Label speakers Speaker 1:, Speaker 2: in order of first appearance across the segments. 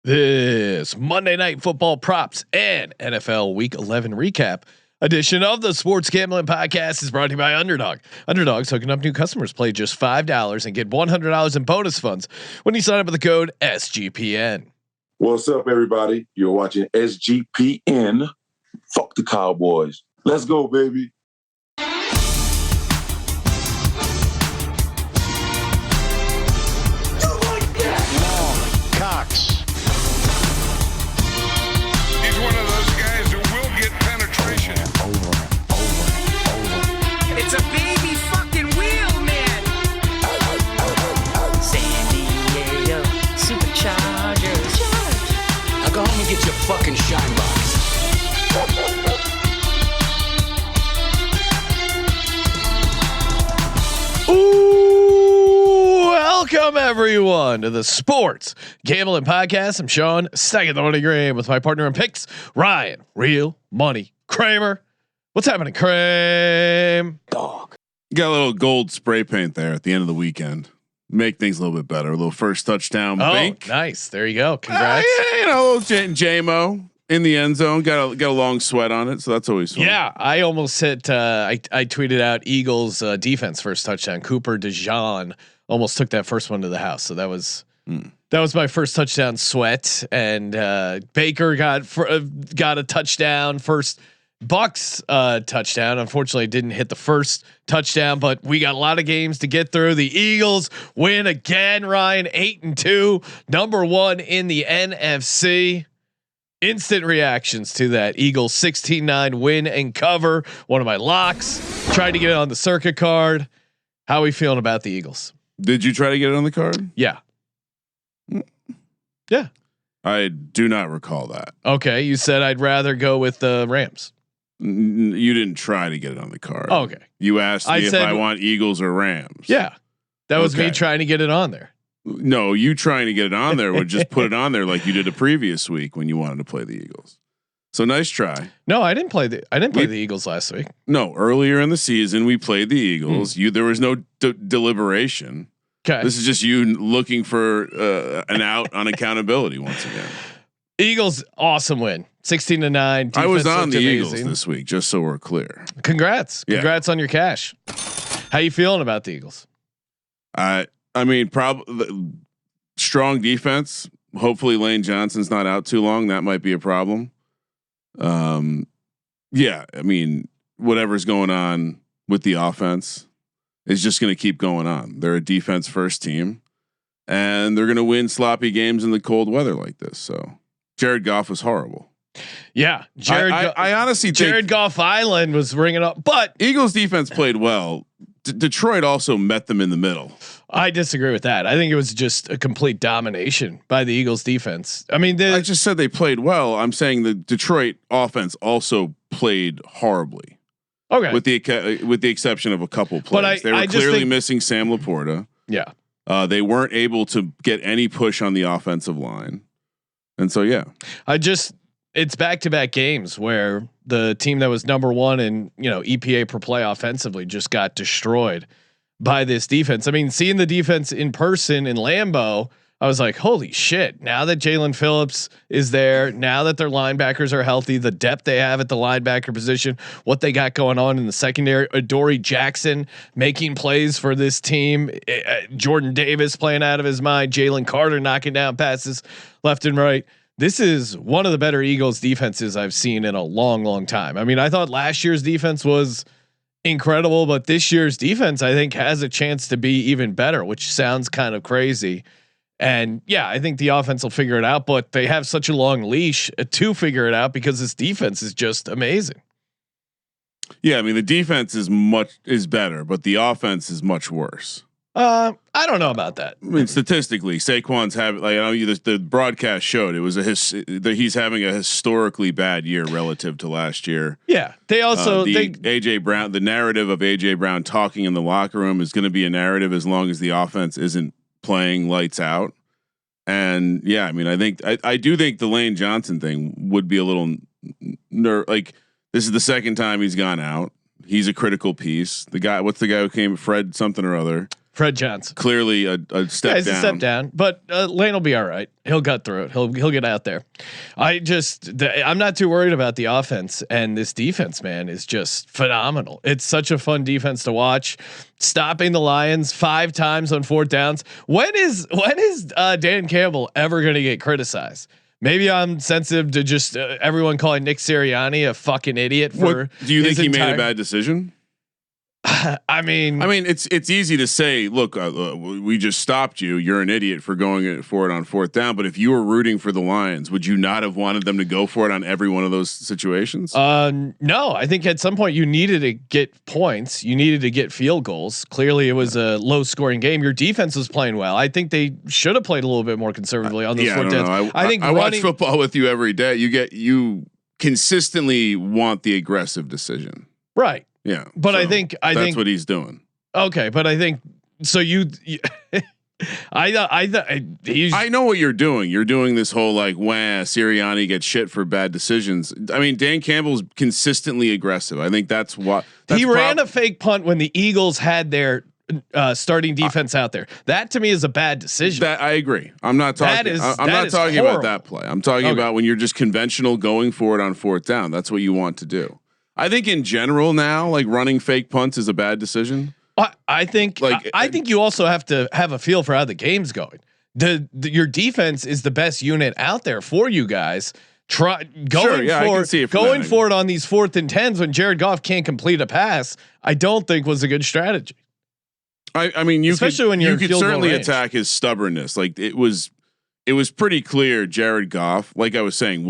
Speaker 1: This Monday Night Football props and NFL Week 11 recap edition of the Sports Gambling Podcast is brought to you by Underdog. Underdog's hooking up new customers. Play just $5 and get $100 in bonus funds when you sign up with the code SGPN.
Speaker 2: What's up, everybody? You're watching SGPN. Fuck the Cowboys. Let's go, baby.
Speaker 3: It's a baby fucking wheel, man. San Diego Superchargers.
Speaker 4: Now go home and get your fucking shine box.
Speaker 1: Ooh, welcome everyone to the Sports Gambling Podcast. I'm Sean, second the money Graham with my partner in picks, Ryan, Real Money Kramer. What's happening, Kramer?
Speaker 5: Dog. Got a little gold spray paint there at the end of the weekend. Make things a little bit better. A little first touchdown. Bank.
Speaker 1: Nice. There you go. Congrats.
Speaker 5: Yeah, you know, J-Mo in the end zone. Got a long sweat on it, so that's always fun.
Speaker 1: Yeah, I almost hit. I tweeted out Eagles defense first touchdown. Cooper DeJean almost took that first one to the house. So that was my first touchdown sweat. And Baker got a touchdown first. Bucks touchdown. Unfortunately, didn't hit the first touchdown, but we got a lot of games to get through. The Eagles win again. Ryan 8-2, number one in the NFC. Instant reactions to that Eagles 16-9 win and cover. One of my locks. Tried to get it on the circuit card. How are we feeling about the Eagles?
Speaker 5: Did you try to get it on the card?
Speaker 1: Yeah. Yeah.
Speaker 5: I do not recall that.
Speaker 1: Okay, you said I'd rather go with the Rams.
Speaker 5: You didn't try to get it on the card.
Speaker 1: Oh, okay.
Speaker 5: You asked me if I want Eagles or Rams.
Speaker 1: Yeah. That was me trying to get it on there.
Speaker 5: No, you trying to get it on there would just put it on there like you did the previous week when you wanted to play the Eagles. So nice try.
Speaker 1: No, I didn't play the Eagles last week.
Speaker 5: No, earlier in the season we played the Eagles. There was no deliberation.
Speaker 1: Okay.
Speaker 5: This is just you looking for an out on accountability once again.
Speaker 1: Eagles awesome win. 16-9.
Speaker 5: I was on the
Speaker 1: amazing.
Speaker 5: Eagles this week, just so we're clear.
Speaker 1: Congrats on your cash. How you feeling about the Eagles?
Speaker 5: I mean, probably strong defense. Hopefully Lane Johnson's not out too long. That might be a problem. Yeah, I mean, whatever's going on with the offense is just going to keep going on. They're a defense first team, and they're going to win sloppy games in the cold weather like this. So Jared Goff was horrible.
Speaker 1: Yeah,
Speaker 5: I honestly think
Speaker 1: Jared Goff Island was ringing up, but
Speaker 5: Eagles defense played well. Detroit also met them in the middle.
Speaker 1: I disagree with that. I think it was just a complete domination by the Eagles defense. I mean,
Speaker 5: I just said they played well. I'm saying the Detroit offense also played horribly.
Speaker 1: Okay,
Speaker 5: with the exception of a couple plays, they were clearly missing Sam Laporta.
Speaker 1: Yeah,
Speaker 5: they weren't able to get any push on the offensive line, and so
Speaker 1: it's back-to-back games where the team that was number one in EPA per play offensively just got destroyed by this defense. I mean, seeing the defense in person in Lambeau, I was like, holy shit. Now that Jalen Phillips is there, now that their linebackers are healthy, the depth they have at the linebacker position, what they got going on in the secondary, Adoree Jackson making plays for this team, Jordan Davis playing out of his mind, Jalen Carter knocking down passes left and right. This is one of the better Eagles defenses I've seen in a long, long time. I mean, I thought last year's defense was incredible, but this year's defense, I think, has a chance to be even better, which sounds kind of crazy. And yeah, I think the offense will figure it out, but they have such a long leash to figure it out because this defense is just amazing.
Speaker 5: Yeah, I mean, the defense is better, but the offense is much worse.
Speaker 1: I don't know about that.
Speaker 5: I mean, statistically, Saquon's having the broadcast showed it was he's having a historically bad year relative to last year.
Speaker 1: Yeah, they also
Speaker 5: AJ Brown. The narrative of AJ Brown talking in the locker room is going to be a narrative as long as the offense isn't playing lights out. And yeah, I mean, I do think the Lane Johnson thing would be a little like this is the second time he's gone out. He's a critical piece. The guy, what's the guy who came? Fred something or other.
Speaker 1: Fred Johnson.
Speaker 5: Clearly a step
Speaker 1: It's
Speaker 5: down.
Speaker 1: a step down, but Lane will be all right. He'll gut through it. He'll get out there. I'm not too worried about the offense, and this defense, man, is just phenomenal. It's such a fun defense to watch. Stopping the Lions 5 times on 4th downs. When is Dan Campbell ever going to get criticized? Maybe I'm sensitive to just everyone calling Nick Sirianni a fucking idiot for.
Speaker 5: Do you think he made a bad decision?
Speaker 1: I mean,
Speaker 5: it's easy to say, look, we just stopped you. You're an idiot for going for it on 4th down. But if you were rooting for the Lions, would you not have wanted them to go for it on every one of those situations?
Speaker 1: No, I think at some point you needed to get points. You needed to get field goals. Clearly, it was a low scoring game. Your defense was playing well. I think they should have played a little bit more conservatively on those 4th downs.
Speaker 5: I think I watch football with you every day. You consistently want the aggressive decision,
Speaker 1: right?
Speaker 5: Yeah,
Speaker 1: but
Speaker 5: so
Speaker 1: I think
Speaker 5: that's what he's doing.
Speaker 1: Okay, but I think so. I know
Speaker 5: what you're doing. You're doing this whole like, wah, Sirianni gets shit for bad decisions. I mean, Dan Campbell's consistently aggressive. I think that's what
Speaker 1: he ran a fake punt when the Eagles had their starting defense out there. That to me is a bad decision.
Speaker 5: That I agree. I'm not talking. I'm not talking about that play. I'm talking about when you're just conventional going for it on 4th down. That's what you want to do. I think in general now, like running fake punts is a bad decision.
Speaker 1: I think you also have to have a feel for how the game's going. Your defense is the best unit out there for you guys. Going for it on these 4th and 10s when Jared Goff can't complete a pass. I don't think was a good strategy.
Speaker 5: I mean,
Speaker 1: when you
Speaker 5: could certainly attack his stubbornness. Like it was pretty clear Jared Goff, like I was saying,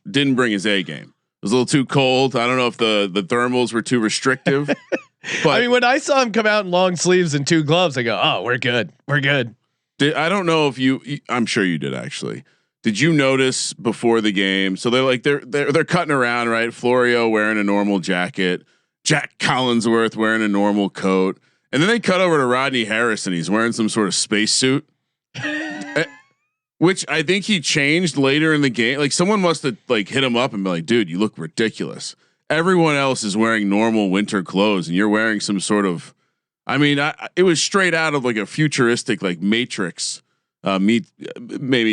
Speaker 5: didn't bring his A game. It was a little too cold. I don't know if the thermals were too restrictive. But
Speaker 1: I mean, when I saw him come out in long sleeves and 2 gloves, I go, "Oh, we're good. We're good."
Speaker 5: I don't know if I'm sure you did actually. Did you notice before the game? So they're cutting around, right? Florio wearing a normal jacket, Jack Collinsworth wearing a normal coat, and then they cut over to Rodney Harrison. He's wearing some sort of spacesuit. Which I think he changed later in the game. Like someone must have like hit him up and be like, "Dude, you look ridiculous. Everyone else is wearing normal winter clothes, and you're wearing some sort of." I mean, it was straight out of like a futuristic like Matrix, maybe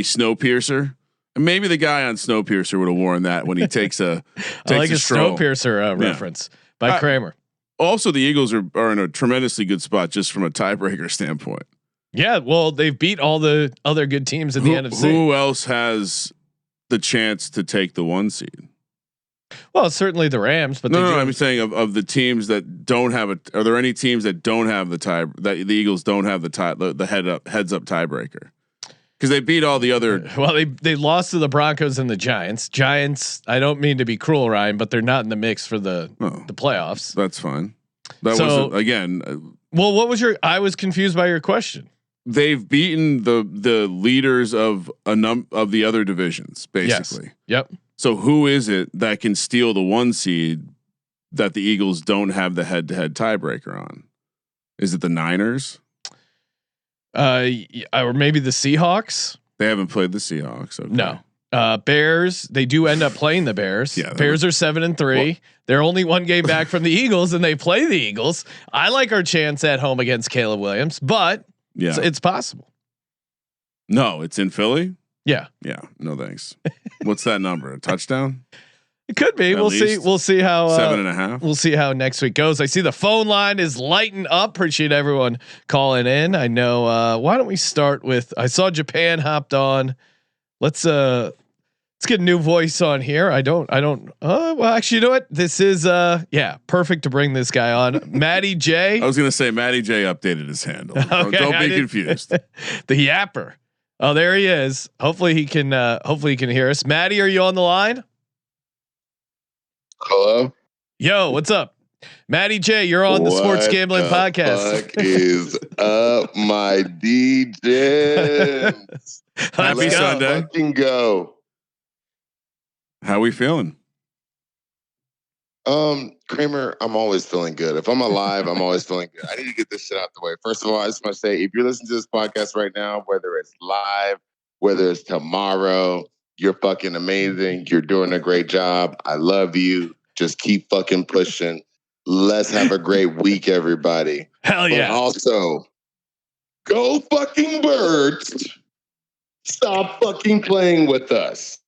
Speaker 5: Snowpiercer. And maybe the guy on Snowpiercer would have worn that when he takes a
Speaker 1: Snowpiercer reference by Kramer.
Speaker 5: Also, the Eagles are in a tremendously good spot just from a tiebreaker standpoint.
Speaker 1: Yeah, well, they've beat all the other good teams in the NFC.
Speaker 5: Who else has the chance to take the 1 seed?
Speaker 1: Well, certainly the Rams, but
Speaker 5: no, I'm saying of the teams that don't have it. Are there any teams that don't have the tie? That the Eagles don't have the heads up tiebreaker because they beat all the other.
Speaker 1: Well, they lost to the Broncos and the Giants. Giants. I don't mean to be cruel, Ryan, but they're not in the mix for the playoffs.
Speaker 5: That's fine. That wasn't again.
Speaker 1: Well, what was I was confused by your question.
Speaker 5: They've beaten the leaders of of the other divisions, basically.
Speaker 1: Yes. Yep.
Speaker 5: So who is it that can steal the 1 seed that the Eagles don't have the head-to-head tiebreaker on? Is it the Niners?
Speaker 1: Or maybe the Seahawks?
Speaker 5: They haven't played the Seahawks. Okay.
Speaker 1: No. Bears, they do end up playing the Bears. Yeah, Bears are 7-3. Well, they're only 1 game back from the Eagles, and they play the Eagles. I like our chance at home against Caleb Williams, but it's possible.
Speaker 5: No, it's in Philly.
Speaker 1: Yeah.
Speaker 5: Yeah. No thanks. What's that number? A touchdown?
Speaker 1: It could be. We'll see. We'll see how
Speaker 5: 7.5.
Speaker 1: We'll see how next week goes. I see the phone line is lighting up. Appreciate everyone calling in. I know. Why don't we start with? I saw Japan hopped on. Let's get a new voice on here. I don't. Well, actually, you know what? This is perfect to bring this guy on. Maddie J.
Speaker 5: I was gonna say Maddie J updated his handle. Okay, don't be confused.
Speaker 1: The Yapper. Oh, there he is. Hopefully he can hear us. Maddie, are you on the line?
Speaker 6: Hello.
Speaker 1: Yo, what's up? Maddie J, you're on the Sports Gambling Podcast.
Speaker 6: Fuck is up, my DJ?
Speaker 5: Happy Sunday.
Speaker 6: Fucking go.
Speaker 5: How we feeling?
Speaker 6: Kramer, I'm always feeling good. If I'm alive, I'm always feeling good. I need to get this shit out the way. First of all, I just want to say, if you're listening to this podcast right now, whether it's live, whether it's tomorrow, you're fucking amazing. You're doing a great job. I love you. Just keep fucking pushing. Let's have a great week, everybody.
Speaker 1: Hell yeah.
Speaker 6: But also, Go fucking Birds. Stop fucking playing with us.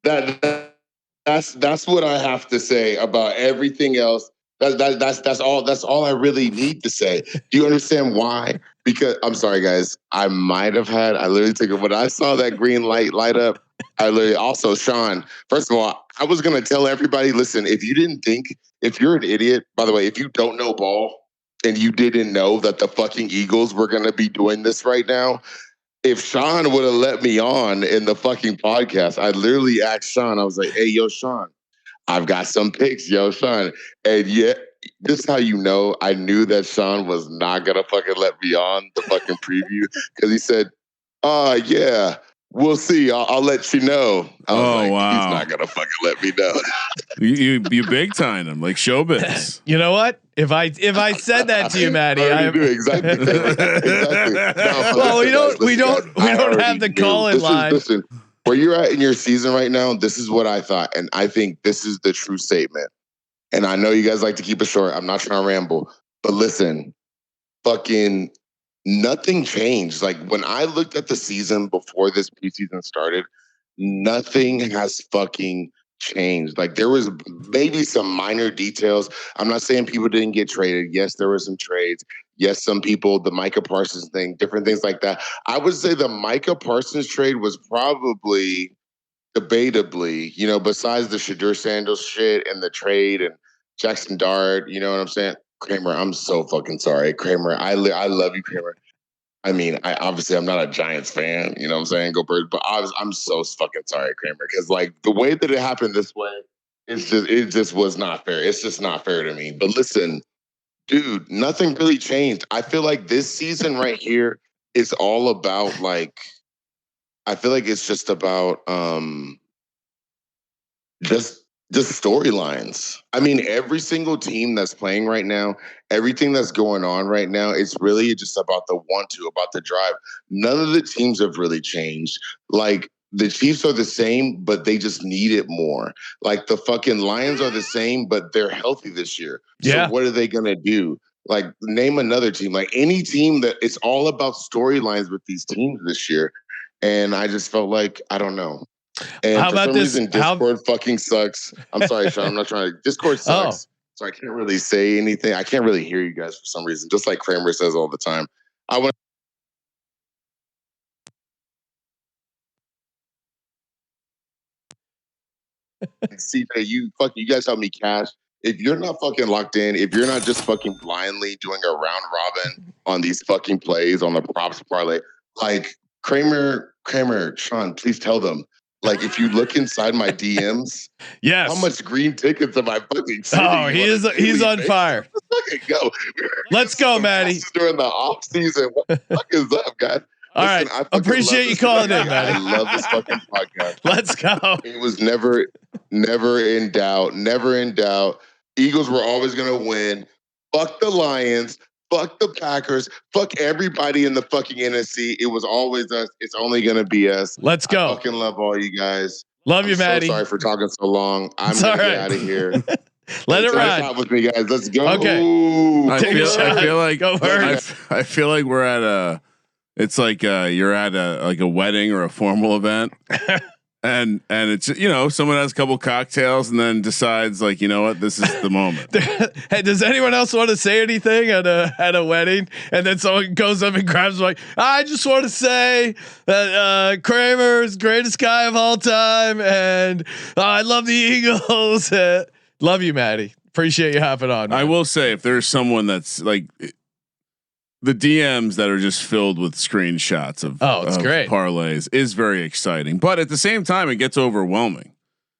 Speaker 6: That's what I have to say about everything else. That's all I really need to say. Do you understand why? Because I'm sorry, guys. I literally took it when I saw that green light up. I literally also, Sean. First of all, I was gonna tell everybody, listen, if you're an idiot, by the way, if you don't know ball and you didn't know that the fucking Eagles were gonna be doing this right now, if Sean would have let me on in the fucking podcast, I literally asked Sean, I was like, hey, yo, Sean, I've got some picks, yo, Sean. And yet, this is how you know I knew that Sean was not going to fucking let me on the fucking preview. Because he said, yeah, we'll see. I'll let you know. I was like,
Speaker 5: wow.
Speaker 6: He's not going to fucking let me know.
Speaker 5: you big time him like showbiz.
Speaker 1: You know what? If I said that to you, Maddie,
Speaker 6: I do exactly. Exactly. No,
Speaker 1: well,
Speaker 6: listen,
Speaker 1: we don't have the call-in line.
Speaker 6: Listen, where you're at in your season right now, this is what I thought, and I think this is the true statement. And I know you guys like to keep it short. I'm not trying to ramble, but listen, fucking nothing changed. Like when I looked at the season before this preseason started, nothing has fucking changed. Like there was maybe some minor details. I'm not saying people didn't get traded. Yes, there were some trades. Yes, some people, the Micah Parsons thing, different things like that. I would say the Micah Parsons trade was probably debatably, besides the Shadur Sandals shit and the trade and Jackson Dart, you know what I'm saying? Kramer, I'm so fucking sorry. Kramer, I love you, Kramer. I mean, I'm not a Giants fan, you know what I'm saying? Go Birds, but I'm so fucking sorry, Kramer, because like the way that it happened this way, it just was not fair. It's just not fair to me. But listen, dude, nothing really changed. I feel like this season right here is all about like, I feel like it's just about just storylines. I mean, every single team that's playing right now, everything that's going on right now, it's really just about the 1-2, about the drive. None of the teams have really changed. Like the Chiefs are the same, but they just need it more. Like the fucking Lions are the same, but they're healthy this year.
Speaker 1: Yeah.
Speaker 6: So what are they gonna do? Like name another team. Like any team that it's all about storylines with these teams this year. And I just felt like I don't know. And
Speaker 1: How
Speaker 6: for
Speaker 1: about
Speaker 6: some
Speaker 1: this?
Speaker 6: reason, Discord fucking sucks. I'm sorry, Sean. I'm not trying to. Discord sucks. So I can't really say anything. I can't really hear you guys for some reason, just like Kramer says all the time. I want CJ, you guys help me cash. If you're not fucking locked in, if you're not just fucking blindly doing a round robin on these fucking plays on the props parlay, like Kramer, Sean, please tell them. Like if you look inside my DMs,
Speaker 1: Yes.
Speaker 6: how much green tickets am I fucking sending?
Speaker 1: Oh, he's on fire.
Speaker 6: Let's fucking go.
Speaker 1: Let's go, Maddie.
Speaker 6: During the off season, what the fuck is up, guys?
Speaker 1: All right. Appreciate you calling in, Maddie.
Speaker 6: I love this fucking podcast.
Speaker 1: Let's go.
Speaker 6: It was never in doubt. Never in doubt. Eagles were always gonna win. Fuck the Lions. Fuck the Packers. Fuck everybody in the fucking NFC. It was always us. It's only gonna be us.
Speaker 1: Let's go.
Speaker 6: I fucking love all you guys.
Speaker 1: Love you, Maddie.
Speaker 6: So sorry for talking so long. I'm gonna get out of here.
Speaker 1: Let it ride.
Speaker 6: Stop with me, guys. Let's go.
Speaker 1: Okay.
Speaker 5: I feel like
Speaker 1: Go Birds.
Speaker 5: I feel like we're at a. It's like you're at a wedding or a formal event, and it's someone has a couple cocktails and then decides like what, this is the moment.
Speaker 1: Hey, does anyone else want to say anything at a wedding? And then someone goes up and grabs like, I just want to say that Kramer is greatest guy of all time, and I love the Eagles. Love you, Maddie. Appreciate you hopping on, man.
Speaker 5: I will say if there's someone that's like. The DMs that are just filled with screenshots of
Speaker 1: great
Speaker 5: parlays is very exciting, but at the same time it gets overwhelming,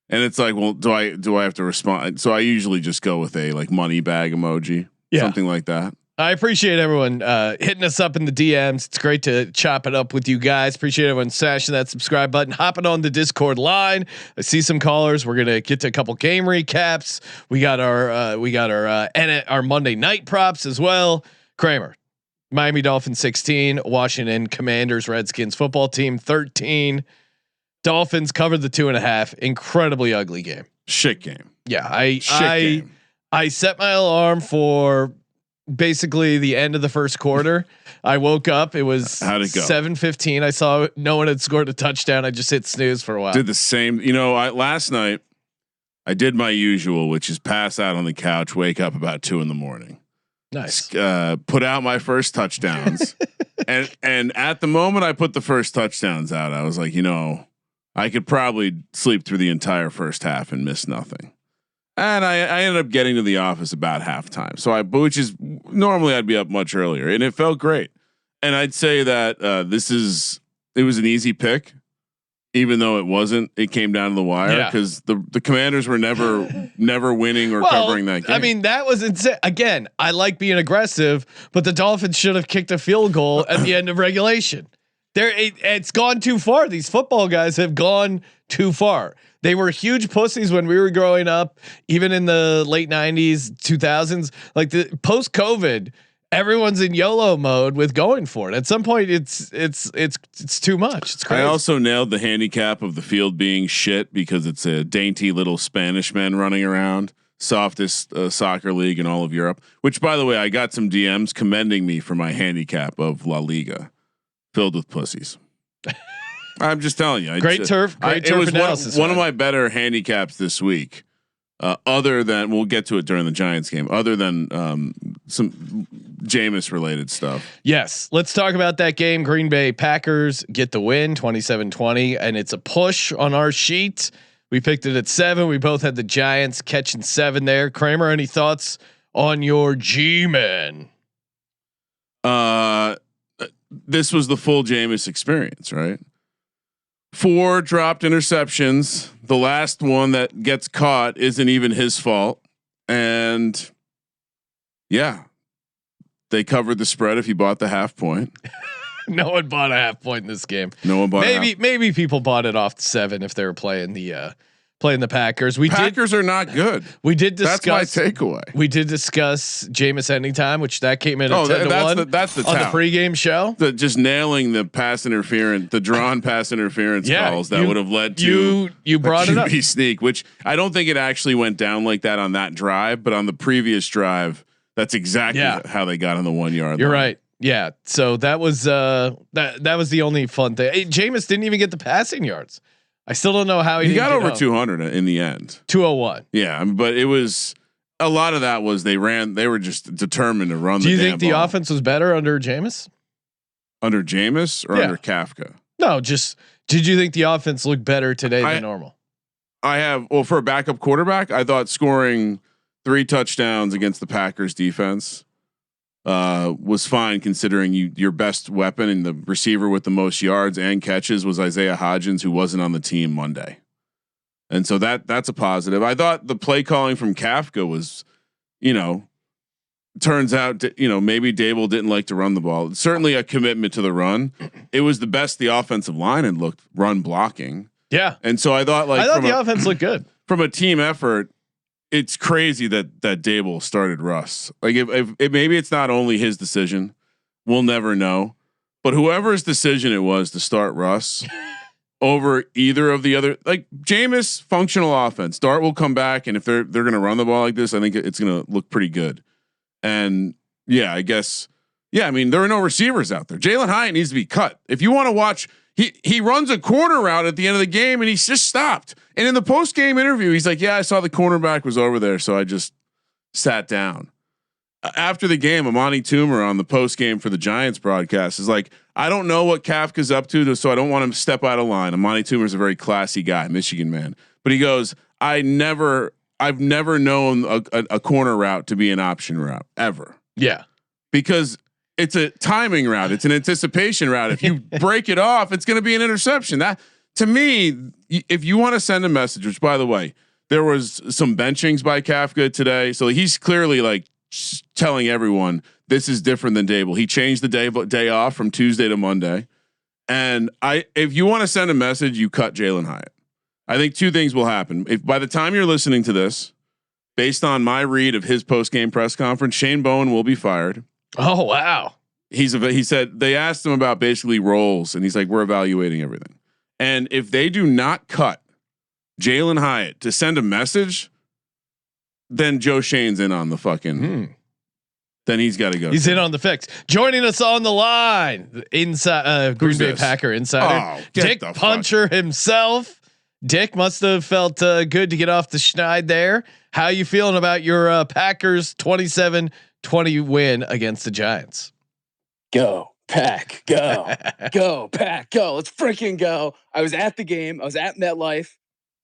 Speaker 5: and it's like, well, do I have to respond? So I usually just go with a like money bag emoji, something like that.
Speaker 1: I appreciate everyone hitting us up in the DMs. It's great to chop it up with you guys. Appreciate everyone smashing that subscribe button, hopping on the Discord line. I see some callers. We're gonna get to a couple game recaps. We got our Monday night props as well. Kramer. Miami Dolphins 16, Washington Commanders Redskins football team 13. Dolphins covered the 2.5. Incredibly ugly game.
Speaker 5: Shit game.
Speaker 1: Yeah, I set my alarm for basically the end of the first quarter. I woke up. It was 7:15. I saw no one had scored a touchdown. I just hit snooze for a while.
Speaker 5: Did the same. You know, last night I did my usual, which is pass out on the couch, wake up about 2 a.m.
Speaker 1: Nice.
Speaker 5: Put out my first touchdowns, and at the moment I put the first touchdowns out, I was like, you know, I could probably sleep through the entire first half and miss nothing. And I ended up getting to the office about halftime. So which is normally I'd be up much earlier, and it felt great. And I'd say that it was an easy pick, even though it wasn't. It came down to the wire because the Commanders were never winning or covering that game.
Speaker 1: I mean, that was insane. Again, I like being aggressive, but the Dolphins should have kicked a field goal at the end of regulation. It's gone too far. These football guys have gone too far. They were huge pussies when we were growing up, even in the late 90s, 2000s. Like the post COVID, everyone's in YOLO mode with going for it. At some point, it's too much. It's crazy.
Speaker 5: I also nailed the handicap of the field being shit because it's a dainty little Spanish men running around. Softest soccer league in all of Europe. Which, by the way, I got some DMs commending me for my handicap of La Liga, filled with pussies. I'm just telling you.
Speaker 1: Great turf analysis.
Speaker 5: One of my better handicaps this week. Other than we'll get to it during the Giants game. Other than some Jameis related stuff.
Speaker 1: Yes, let's talk about that game. Green Bay Packers get the win, 27-20, and it's a push on our sheet. We picked it at 7. We both had the Giants catching 7 there. Kramer, any thoughts on your G-men?
Speaker 5: This was the full Jameis experience, right? 4 dropped interceptions. The last one that gets caught isn't even his fault. And yeah, they covered the spread if you bought the half point.
Speaker 1: No one bought a half point in this game.
Speaker 5: No one bought
Speaker 1: maybe people bought it off the 7 if they were playing the Packers.
Speaker 5: Packers are not good.
Speaker 1: We did discuss.
Speaker 5: That's my takeaway.
Speaker 1: We did discuss Jameis anytime, which that came in at 10-1.
Speaker 5: That's the
Speaker 1: on the pregame show.
Speaker 5: Just nailing the pass interference, the drawn pass interference calls that would have led to
Speaker 1: you brought it up.
Speaker 5: Sneak, which I don't think it actually went down like that on that drive, but on the previous drive, that's exactly how they got on the 1 yard.
Speaker 1: You're right. Yeah. So that was that was the only fun thing. Hey, Jameis didn't even get the passing yards. I still don't know how he
Speaker 5: got over 200 in the end.
Speaker 1: 201.
Speaker 5: Yeah, but it was a lot of that was they were just determined to run.
Speaker 1: Do you think the offense was better under Jameis?
Speaker 5: Under Jameis or under Kafka?
Speaker 1: No, just did you think the offense looked better today than normal?
Speaker 5: For a backup quarterback, I thought scoring 3 touchdowns against the Packers defense was fine, considering your best weapon and the receiver with the most yards and catches was Isaiah Hodgins, who wasn't on the team Monday. And so that's a positive. I thought the play calling from Kafka was, turns out, maybe Dable didn't like to run the ball. It's certainly a commitment to the run. It was the best the offensive line had looked run blocking.
Speaker 1: Yeah.
Speaker 5: And so I thought
Speaker 1: the offense looked good
Speaker 5: from a team effort. It's crazy that Dable started Russ. Like if maybe it's not only his decision, we'll never know. But whoever's decision it was to start Russ over either of the other, like Jameis, functional offense. Dart will come back, and if they're going to run the ball like this, I think it's going to look pretty good. And I guess I mean there are no receivers out there. Jalen Hyatt needs to be cut. If you want to watch. He runs a corner route at the end of the game and he's just stopped. And in the post game interview, he's like, "Yeah, I saw the cornerback was over there, so I just sat down." After the game, Amani Toomer on the post game for the Giants broadcast is like, "I don't know what Kafka's up to, so I don't want him to step out of line." Amani Toomer's a very classy guy, Michigan man, but he goes, I've never known a corner route to be an option route ever."
Speaker 1: Yeah,
Speaker 5: because it's a timing route. It's an anticipation route. If you break it off, it's going to be an interception. That, to me, if you want to send a message, which by the way, there was some benchings by Kafka today. So he's clearly like telling everyone this is different than Dable. He changed the day off from Tuesday to Monday. And if you want to send a message, you cut Jalen Hyatt. I think 2 things will happen. If by the time you're listening to this, based on my read of his post-game press conference, Shane Bowen will be fired.
Speaker 1: Oh, wow.
Speaker 5: He said they asked him about basically roles, and he's like, "We're evaluating everything." And if they do not cut Jalen Hyatt to send a message, then Joe Shane's in on the fucking. then he's got to go.
Speaker 1: He's in on the fix. Joining us on the line, inside Green Bay Packer insider, Dick Puncher himself. Dick must have felt good to get off the schneid there. How you feeling about your Packers 27-20 win against the Giants?
Speaker 7: Go Pack, go, go Pack, go. Let's freaking go. I was at the game. I was at MetLife.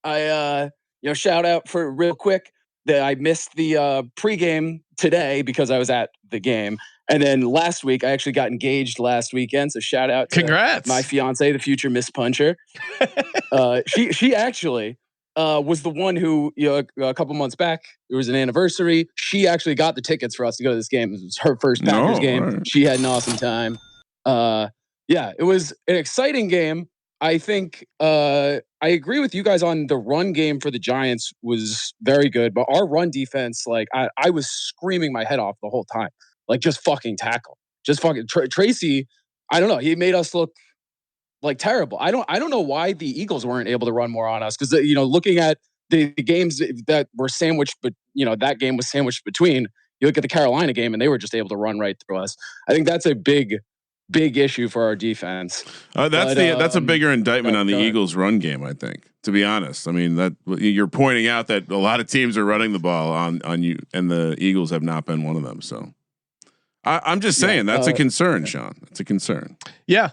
Speaker 7: I shout out for real quick that I missed the pregame today because I was at the game. And then last week, I actually got engaged last weekend. So shout out to
Speaker 1: Congrats.
Speaker 7: My fiance, the future Miss Puncher. She actually was the one who, a couple months back, it was an anniversary. She actually got the tickets for us to go to this game. It was her first Packers game. Right. She had an awesome time. It was an exciting game. I think I agree with you guys on the run game for the Giants was very good, but our run defense, like I was screaming my head off the whole time, like just fucking tackle, just fucking Tracy. I don't know. He made us look like terrible. I don't know why the Eagles weren't able to run more on us because looking at the games that were sandwiched, but that game was sandwiched between. You look at the Carolina game and they were just able to run right through us. I think that's a big issue for our defense.
Speaker 5: That's a bigger indictment on the Eagles' run game. I think, to be honest, I mean that you're pointing out that a lot of teams are running the ball on you, and the Eagles have not been one of them. So I'm just saying that's a concern, Sean. It's a concern.
Speaker 1: Yeah.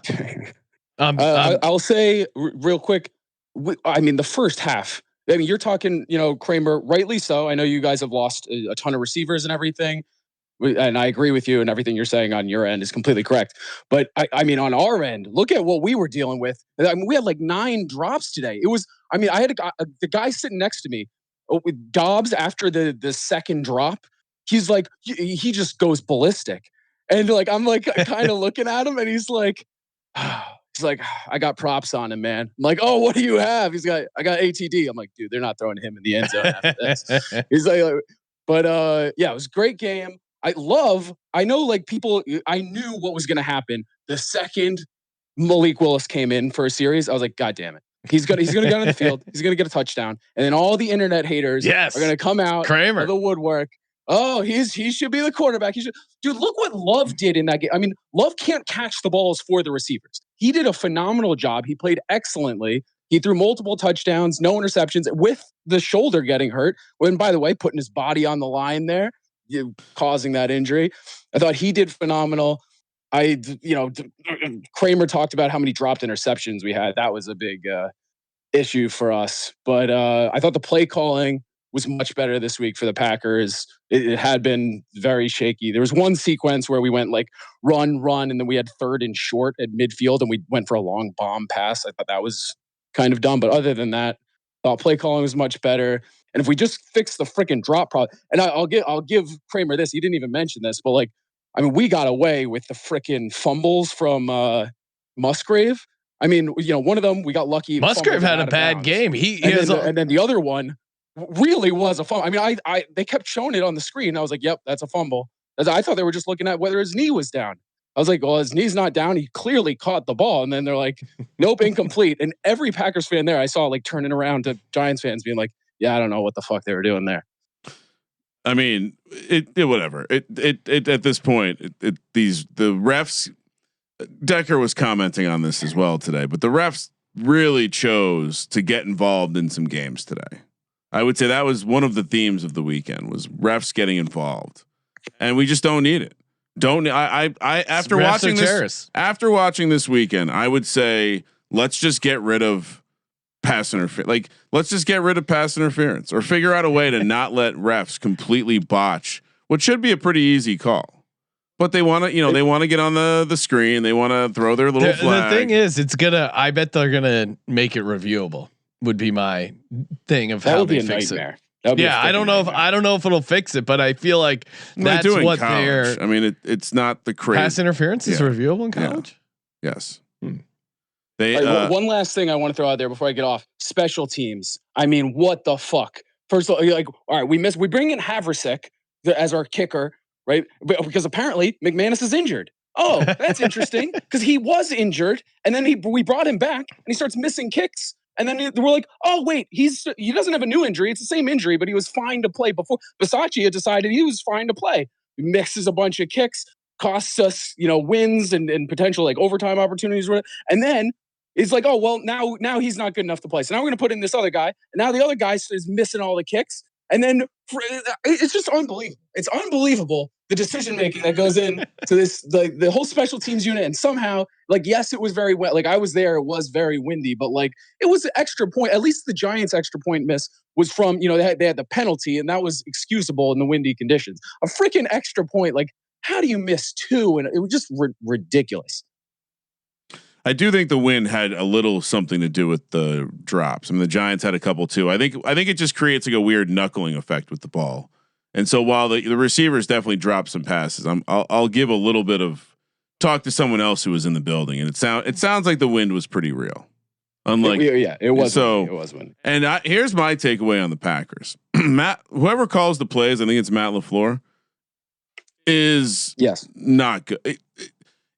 Speaker 7: I'll say real quick. The first half. I mean, you're talking, Kramer, rightly so. I know you guys have lost a ton of receivers and everything. And I agree with you, and everything you're saying on your end is completely correct. But I mean, on our end, look at what we were dealing with. I mean, we had like 9 drops today. It was, I had the guy sitting next to me, with Dobbs after the second drop. He's like, he just goes ballistic, and like I'm like kind of looking at him, and he's like, I got props on him, man. I'm like, oh, what do you have? I got ATD. I'm like, dude, they're not throwing him in the end zone after this. He's like, but it was a great game. I know like people, I knew what was going to happen. The second Malik Willis came in for a series, I was like, God damn it. He's going to get on the field. He's going to get a touchdown. And then all the internet haters are going to come out
Speaker 1: Kramer.
Speaker 7: of the woodwork. Oh, he should be the quarterback. Dude, look what Love did in that game. I mean, Love can't catch the balls for the receivers. He did a phenomenal job. He played excellently. He threw multiple touchdowns, no interceptions with the shoulder getting hurt. When, by the way, putting his body on the line there, causing that injury. I thought he did phenomenal. Kramer talked about how many dropped interceptions we had. That was a big issue for us. But I thought the play calling was much better this week for the Packers. It had been very shaky. There was one sequence where we went like run, and then we had 3rd and short at midfield, and we went for a long bomb pass. I thought that was kind of dumb. But other than that, I thought play calling was much better. And if we just fix the freaking drop problem, and I'll give Kramer this. He didn't even mention this, but we got away with the freaking fumbles from Musgrave. I mean, one of them we got lucky.
Speaker 1: Musgrave had a bad game.
Speaker 7: And then the other one really was a fumble. I mean, they kept showing it on the screen. I was like, yep, that's a fumble. I thought they were just looking at whether his knee was down. I was like, well, his knee's not down. He clearly caught the ball. And then they're like, nope, incomplete. And every Packers fan there, I saw like turning around to Giants fans being like, yeah, I don't know what the fuck they were doing there.
Speaker 5: I mean, whatever. It at this point, the refs. Decker was commenting on this as well today, but the refs really chose to get involved in some games today. I would say that was one of the themes of the weekend was refs getting involved, and we just don't need it. After watching this weekend, I would say let's just get rid of pass interference. Let's just get rid of pass interference, or figure out a way to not let refs completely botch what should be a pretty easy call. But they want to, they want to get on the screen. They want to throw their little flag.
Speaker 1: The thing is, I bet they're gonna make it reviewable. Would be my thing of how they fix it. Yeah, I don't know if it'll fix it, but I feel like that's what they're.
Speaker 5: I mean, it's not the crazy
Speaker 1: pass interference is reviewable in college.
Speaker 5: Yeah. Yes.
Speaker 7: One last thing I want to throw out there before I get off: special teams. I mean, what the fuck? First of all, all right, we bring in Haversick as our kicker. Right, because apparently McManus is injured. Oh, that's interesting because he was injured, and then we brought him back, and he starts missing kicks, and then we're like, oh wait, he doesn't have a new injury; it's the same injury, but he was fine to play before. Bisaccia decided he was fine to play. misses a bunch of kicks, costs us, wins and potential like overtime opportunities. And then it's like, oh, well, now he's not good enough to play. So now we're going to put in this other guy. And now the other guy is missing all the kicks. And then it's just unbelievable. It's unbelievable the decision making that goes in to this, the whole special teams unit. And somehow, like, yes, it was very wet. Like I was there, it was very windy, but like it was an extra point. At least the Giants' extra point miss was from, they had the penalty, and that was excusable in the windy conditions. A freaking extra point, like how do you miss two? And it was just ridiculous.
Speaker 5: I do think the wind had a little something to do with the drops. I mean, the Giants had a couple too. I think it just creates like a weird knuckling effect with the ball. And so while the receivers definitely dropped some passes, I'll give a little bit of talk to someone else who was in the building, and it sounds like the wind was pretty real. Unlike
Speaker 7: it was
Speaker 5: so.
Speaker 7: It was windy.
Speaker 5: And here's my takeaway on the Packers. Matt, whoever calls the plays, I think it's Matt LaFleur, is not good.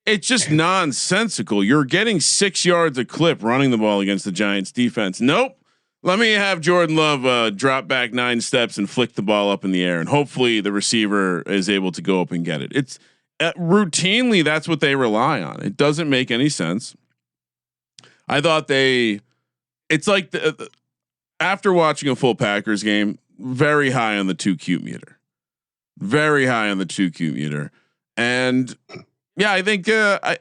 Speaker 5: It's just nonsensical. You're getting 6 yards a clip running the ball against the Giants defense. Nope. Let me have Jordan Love drop back 9 steps and flick the ball up in the air, and hopefully the receiver is able to go up and get it. It's routinely that's what they rely on. It doesn't make any sense. I thought it's like after watching a full Packers game, very high on the 2Q meter, and. Yeah, I think I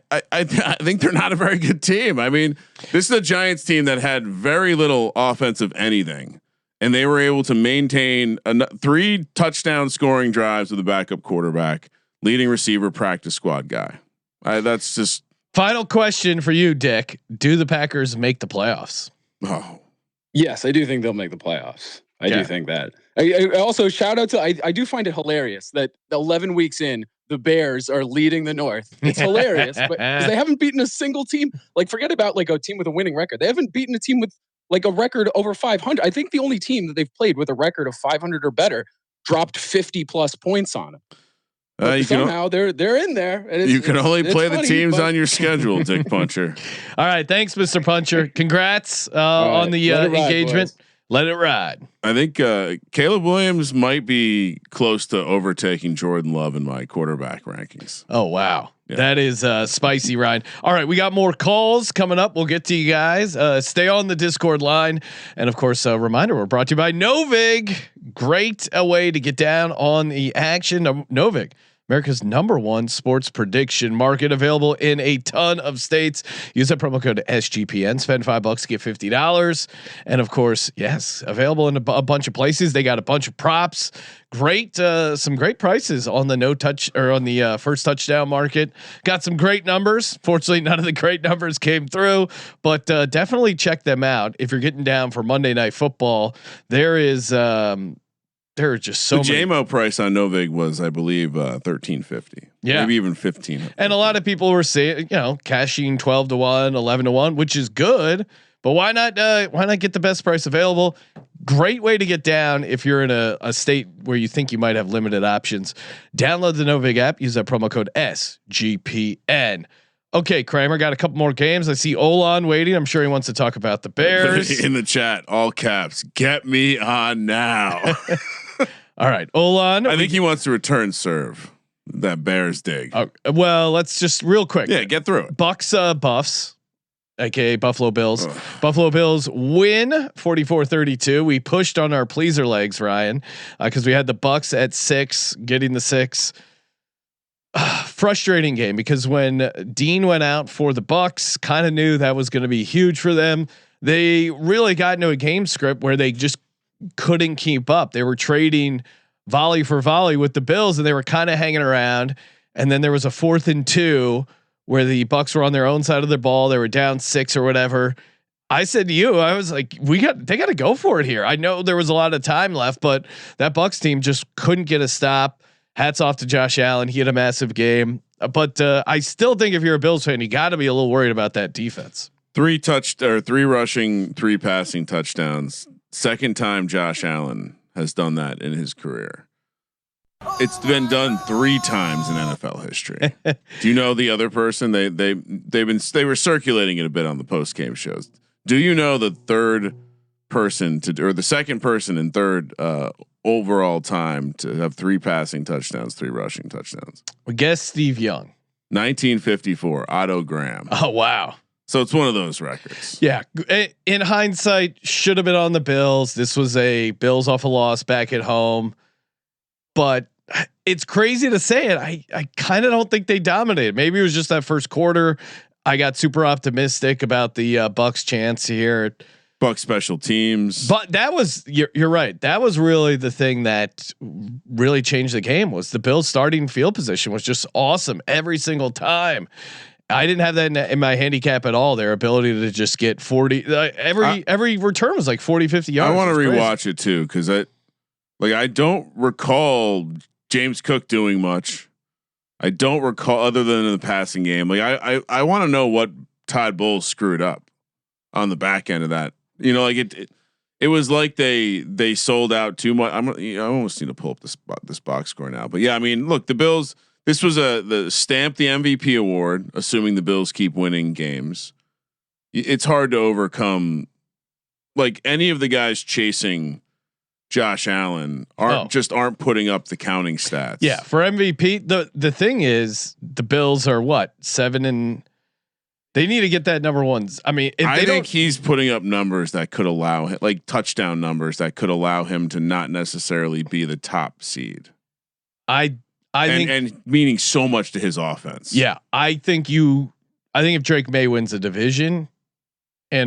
Speaker 5: think they're not a very good team. I mean, this is a Giants team that had very little offensive anything, and they were able to maintain 3 touchdown scoring drives with a backup quarterback, leading receiver, practice squad guy. That's just
Speaker 1: final question for you, Dick. Do the Packers make the playoffs?
Speaker 5: Oh,
Speaker 7: yes, I do think they'll make the playoffs. I do think that. I also shout out to I do find it hilarious that 11 weeks in, the Bears are leading the North. It's hilarious, but they haven't beaten a single team. Like, forget about like a team with a winning record. They haven't beaten a team with like a record over 500. I think the only team that they've played with a record of 500 or better dropped 50 plus points on them. Somehow they're in there. And
Speaker 5: you can only play the teams on your schedule, Dick Puncher.
Speaker 1: All right, thanks, Mr. Puncher. Congrats on the engagement.
Speaker 7: Boys.
Speaker 1: Let it ride.
Speaker 5: I think Caleb Williams might be close to overtaking Jordan Love in my quarterback rankings.
Speaker 1: Oh, wow. Yeah. That is spicy, Ryan. All right, we got more calls coming up. We'll get to you guys. Stay on the Discord line. And of course, a reminder, we're brought to you by Novig. Great way to get down on the action. Novig, America's #1 sports prediction market, available in a ton of states. Use that promo code SGPN. Spend $5, get $50. And of course, yes, available in a bunch of places. They got a bunch of props. Great, some great prices on the no touch or on the first touchdown market. Got some great numbers. Fortunately, none of the great numbers came through, but definitely check them out if you're getting down for Monday Night Football. There is. There are just so
Speaker 5: the
Speaker 1: many.
Speaker 5: JMO price on Novig was, I believe, $13.50.
Speaker 1: Yeah,
Speaker 5: maybe even $15.
Speaker 1: And a lot of people were saying, cashing 12 to 1, 11 to 1, which is good. But why not? Why not get the best price available? Great way to get down if you're in a state where you think you might have limited options. Download the Novig app. Use that promo code SGPN. Okay, Kramer, got a couple more games. I see Olan waiting. I'm sure he wants to talk about the Bears.
Speaker 5: In the chat, all caps, get me on now.
Speaker 1: All right, Olan.
Speaker 5: I think he wants to return serve that Bears dig.
Speaker 1: Well, let's just real quick.
Speaker 5: Yeah, get through it.
Speaker 1: Bucks, Buffs, aka Buffalo Bills. Ugh. Buffalo Bills win 44-32. We pushed on our pleaser legs, Ryan, because we had the Bucks at 6, getting the 6. Frustrating game because when Dean went out for the Bucks, kind of knew that was going to be huge for them. They really got into a game script where they just couldn't keep up. They were trading volley for volley with the Bills, and they were kind of hanging around. And then there was a 4th and 2 where the Bucks were on their own side of the ball. They were down 6 or whatever. I said to you, I was like, they got to go for it here. I know there was a lot of time left, but that Bucks team just couldn't get a stop. Hats off to Josh Allen. He had a massive game, but I still think if you're a Bills fan, you got to be a little worried about that defense.
Speaker 5: 3 rushing, 3 passing touchdowns. Second time Josh Allen has done that in his career. It's been done 3 times in NFL history. Do you know the other person? They were circulating it a bit on the post game shows. Do you know the third person or the second person and third overall time to have 3 passing touchdowns, 3 rushing touchdowns.
Speaker 1: We guess Steve Young.
Speaker 5: 1954, Otto Graham.
Speaker 1: Oh wow.
Speaker 5: So it's one of those records.
Speaker 1: Yeah. In hindsight, should have been on the Bills. This was a Bills off a loss back at home, but it's crazy to say it. I kind of don't think they dominated. Maybe it was just that first quarter. I got super optimistic about the Bucks chance here.
Speaker 5: Bucks special teams.
Speaker 1: But that was you're right. That was really the thing that really changed the game. Was the Bills starting field position was just awesome every single time. I didn't have that in my handicap at all. Their ability to just get 40 every return was like 40, 50 yards.
Speaker 5: I want to rewatch it too because I don't recall James Cook doing much. I don't recall other than in the passing game. Like I want to know what Todd Bowles screwed up on the back end of that. You know, like it was like they sold out too much. I almost need to pull up this box score now. But yeah, I mean, look, the Bills. This was the stamp the MVP award, assuming the Bills keep winning games. It's hard to overcome. Like any of the guys chasing Josh Allen aren't putting up the counting stats.
Speaker 1: Yeah, for MVP, the thing is the Bills are what 7 and they need to get that number 1. I mean,
Speaker 5: I think he's putting up numbers that could allow him, like touchdown numbers that could allow him to not necessarily be the top seed.
Speaker 1: I think,
Speaker 5: and meaning so much to his offense.
Speaker 1: Yeah, I think if Drake May wins a division, you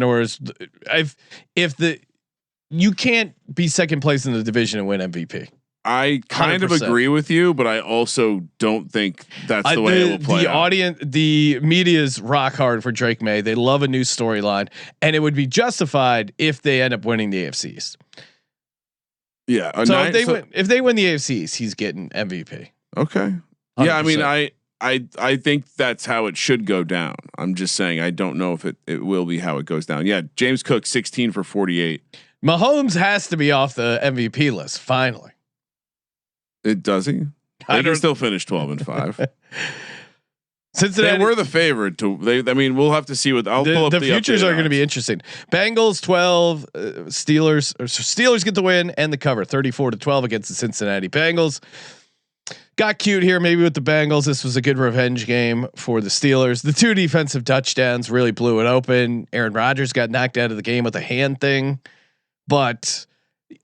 Speaker 1: can't be second place in the division and win MVP.
Speaker 5: I kind 100%. Of agree with you, but I also don't think that's the way it will play.
Speaker 1: The media's rock hard for Drake May. They love a new storyline, and it would be justified if they end up winning the AFC East.
Speaker 5: Yeah.
Speaker 1: If they win the AFC East, he's getting MVP.
Speaker 5: Okay.
Speaker 1: 100%.
Speaker 5: Yeah. I mean, I think that's how it should go down. I'm just saying, I don't know if it will be how it goes down. Yeah. James Cook, 16 for 48.
Speaker 1: Mahomes has to be off the MVP list. Finally.
Speaker 5: Does he? They can still finish 12-5.
Speaker 1: Cincinnati,
Speaker 5: they were the favorite to. I mean, we'll have to see what I'll pull up.
Speaker 1: The futures are going to be interesting. Bengals 12, Steelers get the win and the cover 34-12 against the Cincinnati Bengals. Got cute here, maybe with the Bengals. This was a good revenge game for the Steelers. The 2 defensive touchdowns really blew it open. Aaron Rodgers got knocked out of the game with a hand thing, but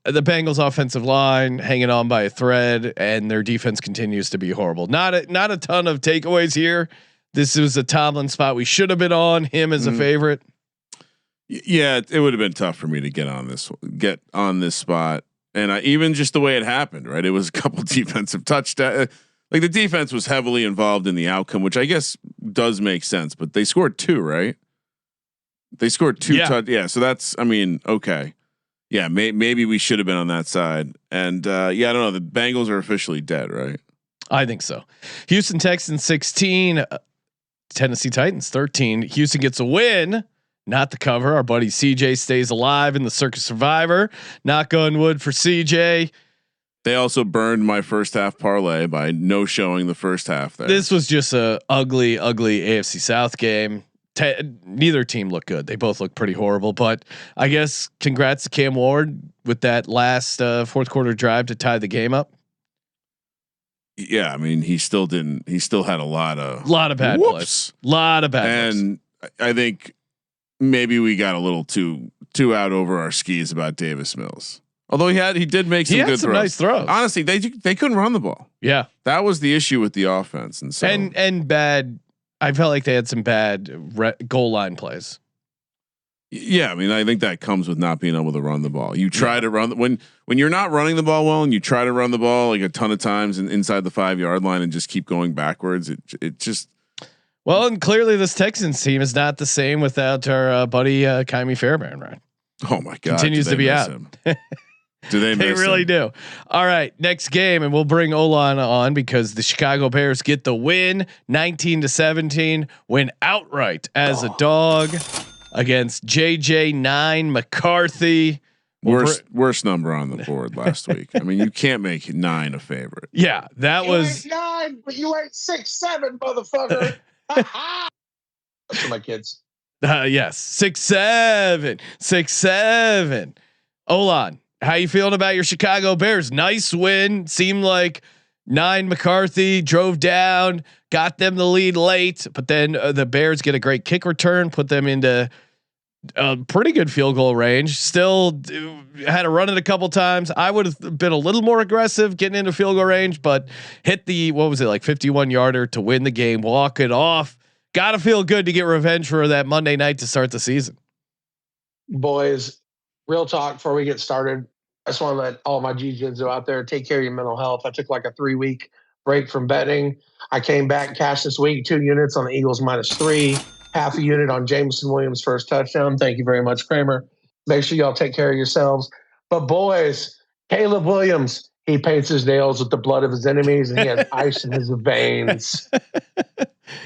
Speaker 1: the Bengals offensive line hanging on by a thread, and their defense continues to be horrible. Not a ton of takeaways here. This was a Tomlin spot we should have been on him as a favorite.
Speaker 5: Yeah, it would have been tough for me to get on this spot. And even just the way it happened, right? It was a couple defensive touchdowns. Like the defense was heavily involved in the outcome, which I guess does make sense. But they scored 2, right? They scored 2. Yeah. So that's, I mean, okay. Yeah, maybe we should have been on that side. And I don't know. The Bengals are officially dead, right?
Speaker 1: I think so. Houston Texans 16, Tennessee Titans 13. Houston gets a win. Not the cover. Our buddy CJ stays alive in the Circus Survivor. Knock on wood for CJ.
Speaker 5: They also burned my first half parlay by no showing the first half there.
Speaker 1: This was just a ugly AFC South game. Neither team looked good. They both looked pretty horrible, but I guess congrats to Cam Ward with that last fourth quarter drive to tie the game up.
Speaker 5: Yeah. I mean, he still had a lot of
Speaker 1: bad plays. Lot of bad
Speaker 5: and plays. I think maybe we got a little too out over our skis about Davis Mills. Although he did make some good throws.
Speaker 1: Nice throws.
Speaker 5: Honestly, they couldn't run the ball.
Speaker 1: Yeah.
Speaker 5: That was the issue with the offense. And so
Speaker 1: and bad. I felt like they had some bad goal line plays.
Speaker 5: Yeah, I mean, I think that comes with not being able to run the ball. You try to run when you're not running the ball well, and you try to run the ball like a ton of times inside the 5-yard line and just keep going backwards. It just.
Speaker 1: Well, and clearly this Texans team is not the same without our buddy Kaimi Fairbairn, right?
Speaker 5: Oh my God!
Speaker 1: Continues to be out.
Speaker 5: Do they?
Speaker 1: They really do. All right, next game, and we'll bring Olan on because the Chicago Bears get the win, 19-17, win outright as a dog against JJ9 McCarthy.
Speaker 5: Worst number on the board last week. I mean, you can't make 9 a favorite.
Speaker 1: Yeah, that was
Speaker 6: 9, but you ain't 6'7", motherfucker. That's for my kids.
Speaker 1: Yes, 6'7", Olan, how you feeling about your Chicago Bears? Nice win. Seemed like 9 McCarthy drove down, got them the lead late, but then the Bears get a great kick return, put them into a pretty good field goal range. Still had to run it a couple times. I would have been a little more aggressive getting into field goal range, but hit the, what was it, like 51 yarder to win the game, walk it off. Got to feel good to get revenge for that Monday night to start the season.
Speaker 8: Boys, real talk before we get started. I just want to let all my G-Jins out there take care of your mental health. I took like a 3-week break from betting. I came back and cashed this week 2 units on the Eagles -3. Half a unit on Jameson Williams' first touchdown. Thank you very much, Kramer. Make sure y'all take care of yourselves. But boys, Caleb Williams, he paints his nails with the blood of his enemies, and he has ice in his veins.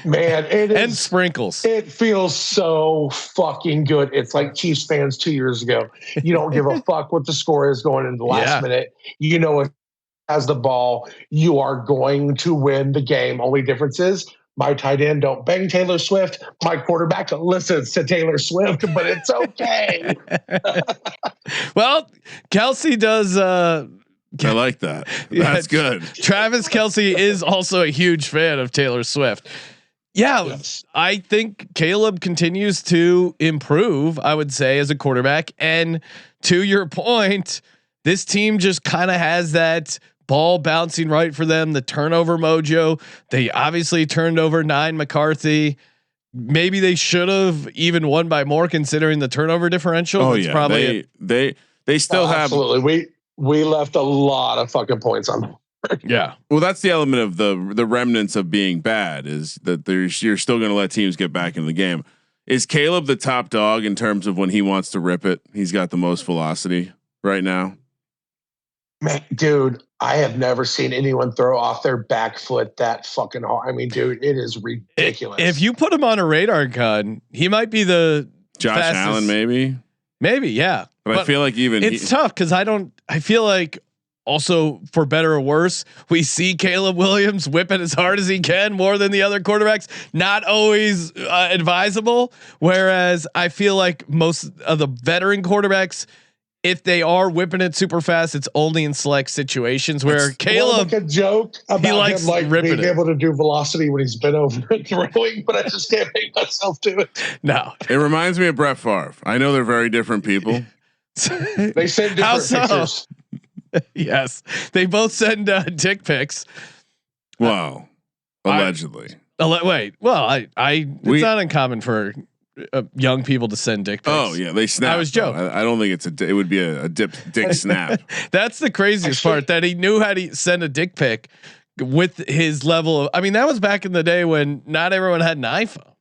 Speaker 8: Man, it is,
Speaker 1: and sprinkles.
Speaker 8: It feels so fucking good. It's like Chiefs fans 2 years ago. You don't give a fuck what the score is going into the last minute. You know it has the ball. You are going to win the game. Only difference is my tight end don't bang Taylor Swift. My quarterback listens to Taylor Swift, but it's okay.
Speaker 1: Well, Kelsey does. I
Speaker 5: like that. That's good.
Speaker 1: Travis Kelsey is also a huge fan of Taylor Swift. Yeah, yes. I think Caleb continues to improve, I would say, as a quarterback. And to your point, this team just kind of has that ball bouncing right for them, the turnover mojo. They obviously turned over 9 McCarthy. Maybe they should have even won by more considering the turnover differential.
Speaker 5: Oh,
Speaker 1: That's
Speaker 5: yeah.
Speaker 1: Probably
Speaker 5: they still have.
Speaker 8: Absolutely. We left a lot of fucking points on them.
Speaker 5: Yeah. Well, that's the element of the remnants of being bad is that you're still going to let teams get back in the game. Is Caleb the top dog in terms of when he wants to rip it? He's got the most velocity right now.
Speaker 8: Man, dude, I have never seen anyone throw off their back foot that fucking hard. I mean, dude, it is ridiculous.
Speaker 1: If you put him on a radar gun, he might be the
Speaker 5: Josh
Speaker 1: fastest.
Speaker 5: Allen, maybe,
Speaker 1: yeah.
Speaker 5: But I feel like even
Speaker 1: it's tough because I feel like also for better or worse, we see Caleb Williams whip it as hard as he can more than the other quarterbacks. Not always advisable. Whereas I feel like most of the veteran quarterbacks, if they are whipping it super fast, it's only in select situations where Caleb,
Speaker 8: like a joke about
Speaker 1: he likes
Speaker 8: him like being
Speaker 1: it.
Speaker 8: able to do velocity when he's been over and throwing, but I just can't make myself do it.
Speaker 1: No,
Speaker 5: it reminds me of Brett Favre. I know they're very different people.
Speaker 8: They send different pictures.
Speaker 1: Yes, they both send dick pics.
Speaker 5: Wow, allegedly.
Speaker 1: Wait, well, it's not uncommon for young people to send dick pics.
Speaker 5: Oh yeah, they snap.
Speaker 1: I was joking.
Speaker 5: I don't think it would be a dick snap.
Speaker 1: That's the craziest part, that he knew how to send a dick pic with his level of. I mean, that was back in the day when not everyone had an iPhone.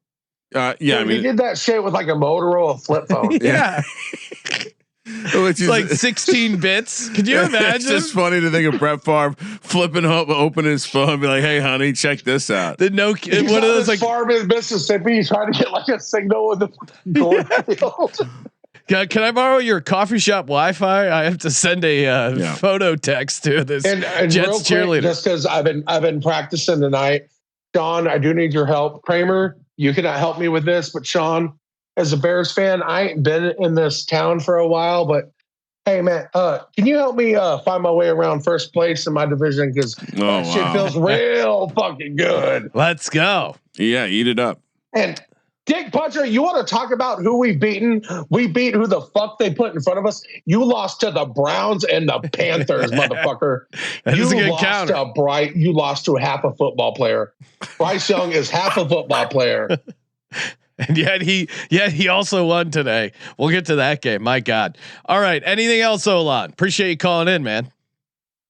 Speaker 5: Yeah,
Speaker 8: dude,
Speaker 5: I mean,
Speaker 8: he did that shit with like a Motorola flip phone.
Speaker 1: Yeah. It's like 16 bits. Could you imagine?
Speaker 5: It's just funny to think of Brett Favre flipping up, open his phone, and be like, "Hey, honey, check this out."
Speaker 8: He's one of those like farm in Mississippi. He's trying to get like a signal with the cornfield.
Speaker 1: Can I borrow your coffee shop Wi-Fi? I have to send a photo text to this
Speaker 8: and
Speaker 1: Jets cheerleader.
Speaker 8: Just because I've been practicing tonight, Sean. I do need your help, Kramer. You cannot help me with this, but Sean, as a Bears fan, I ain't been in this town for a while, but hey man, can you help me find my way around first place in my division? Because shit feels real fucking good.
Speaker 1: Let's go.
Speaker 5: Yeah, eat it up.
Speaker 8: And Dick Puncher, you want to talk about who we've beaten? We beat who the fuck they put in front of us. You lost to the Browns and the Panthers, motherfucker. You lost to half a football player. Bryce Young is half a football player.
Speaker 1: And yet he also won today. We'll get to that game. My God. All right. Anything else, Olan? Appreciate you calling in, man.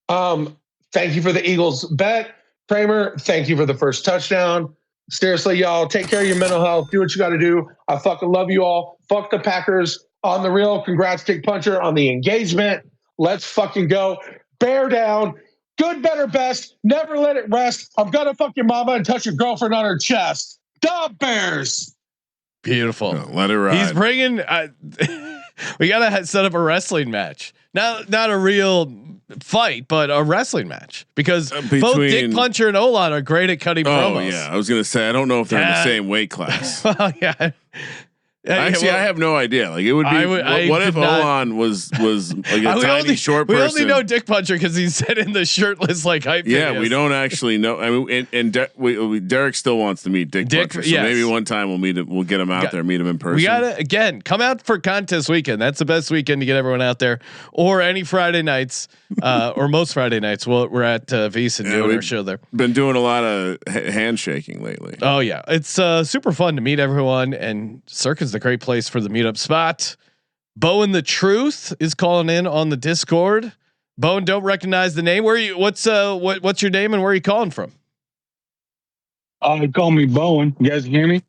Speaker 8: Thank you for the Eagles bet. Kramer, thank you for the first touchdown. Seriously, y'all, take care of your mental health. Do what you got to do. I fucking love you all. Fuck the Packers. On the real, congrats, Dick Puncher, on the engagement. Let's fucking go. Bear down. Good, better, best. Never let it rest. I'm going to fuck your mama and touch your girlfriend on her chest. The Bears.
Speaker 1: Beautiful.
Speaker 5: Let it ride.
Speaker 1: He's bringing. We gotta set up a wrestling match. Not a real fight, but a wrestling match because both Dick Puncher and Olan are great at cutting promos.
Speaker 5: Oh yeah, I was gonna say I don't know if they're in the same weight class.
Speaker 1: Well, yeah.
Speaker 5: Actually, I have no idea. Like it would be. What if Olan was like a tiny short person?
Speaker 1: We only know Dick Puncher because he's said in the shirtless like hype.
Speaker 5: Yeah, we don't actually know. I mean, Derek still wants to meet Dick Puncher, so maybe one time we'll meet him. We'll get him out there, meet him in person.
Speaker 1: We gotta again come out for contest weekend. That's the best weekend to get everyone out there, or any Friday nights, or most Friday nights. We're at Visa doing our show there.
Speaker 5: Been doing a lot of handshaking lately.
Speaker 1: Oh yeah, it's super fun to meet everyone, and Circa's a great place for the meetup spot. Bowen the Truth is calling in on the Discord. Bowen, don't recognize the name. Where are you? What's your name and where are you calling from?
Speaker 9: Call me Bowen. You guys hear me?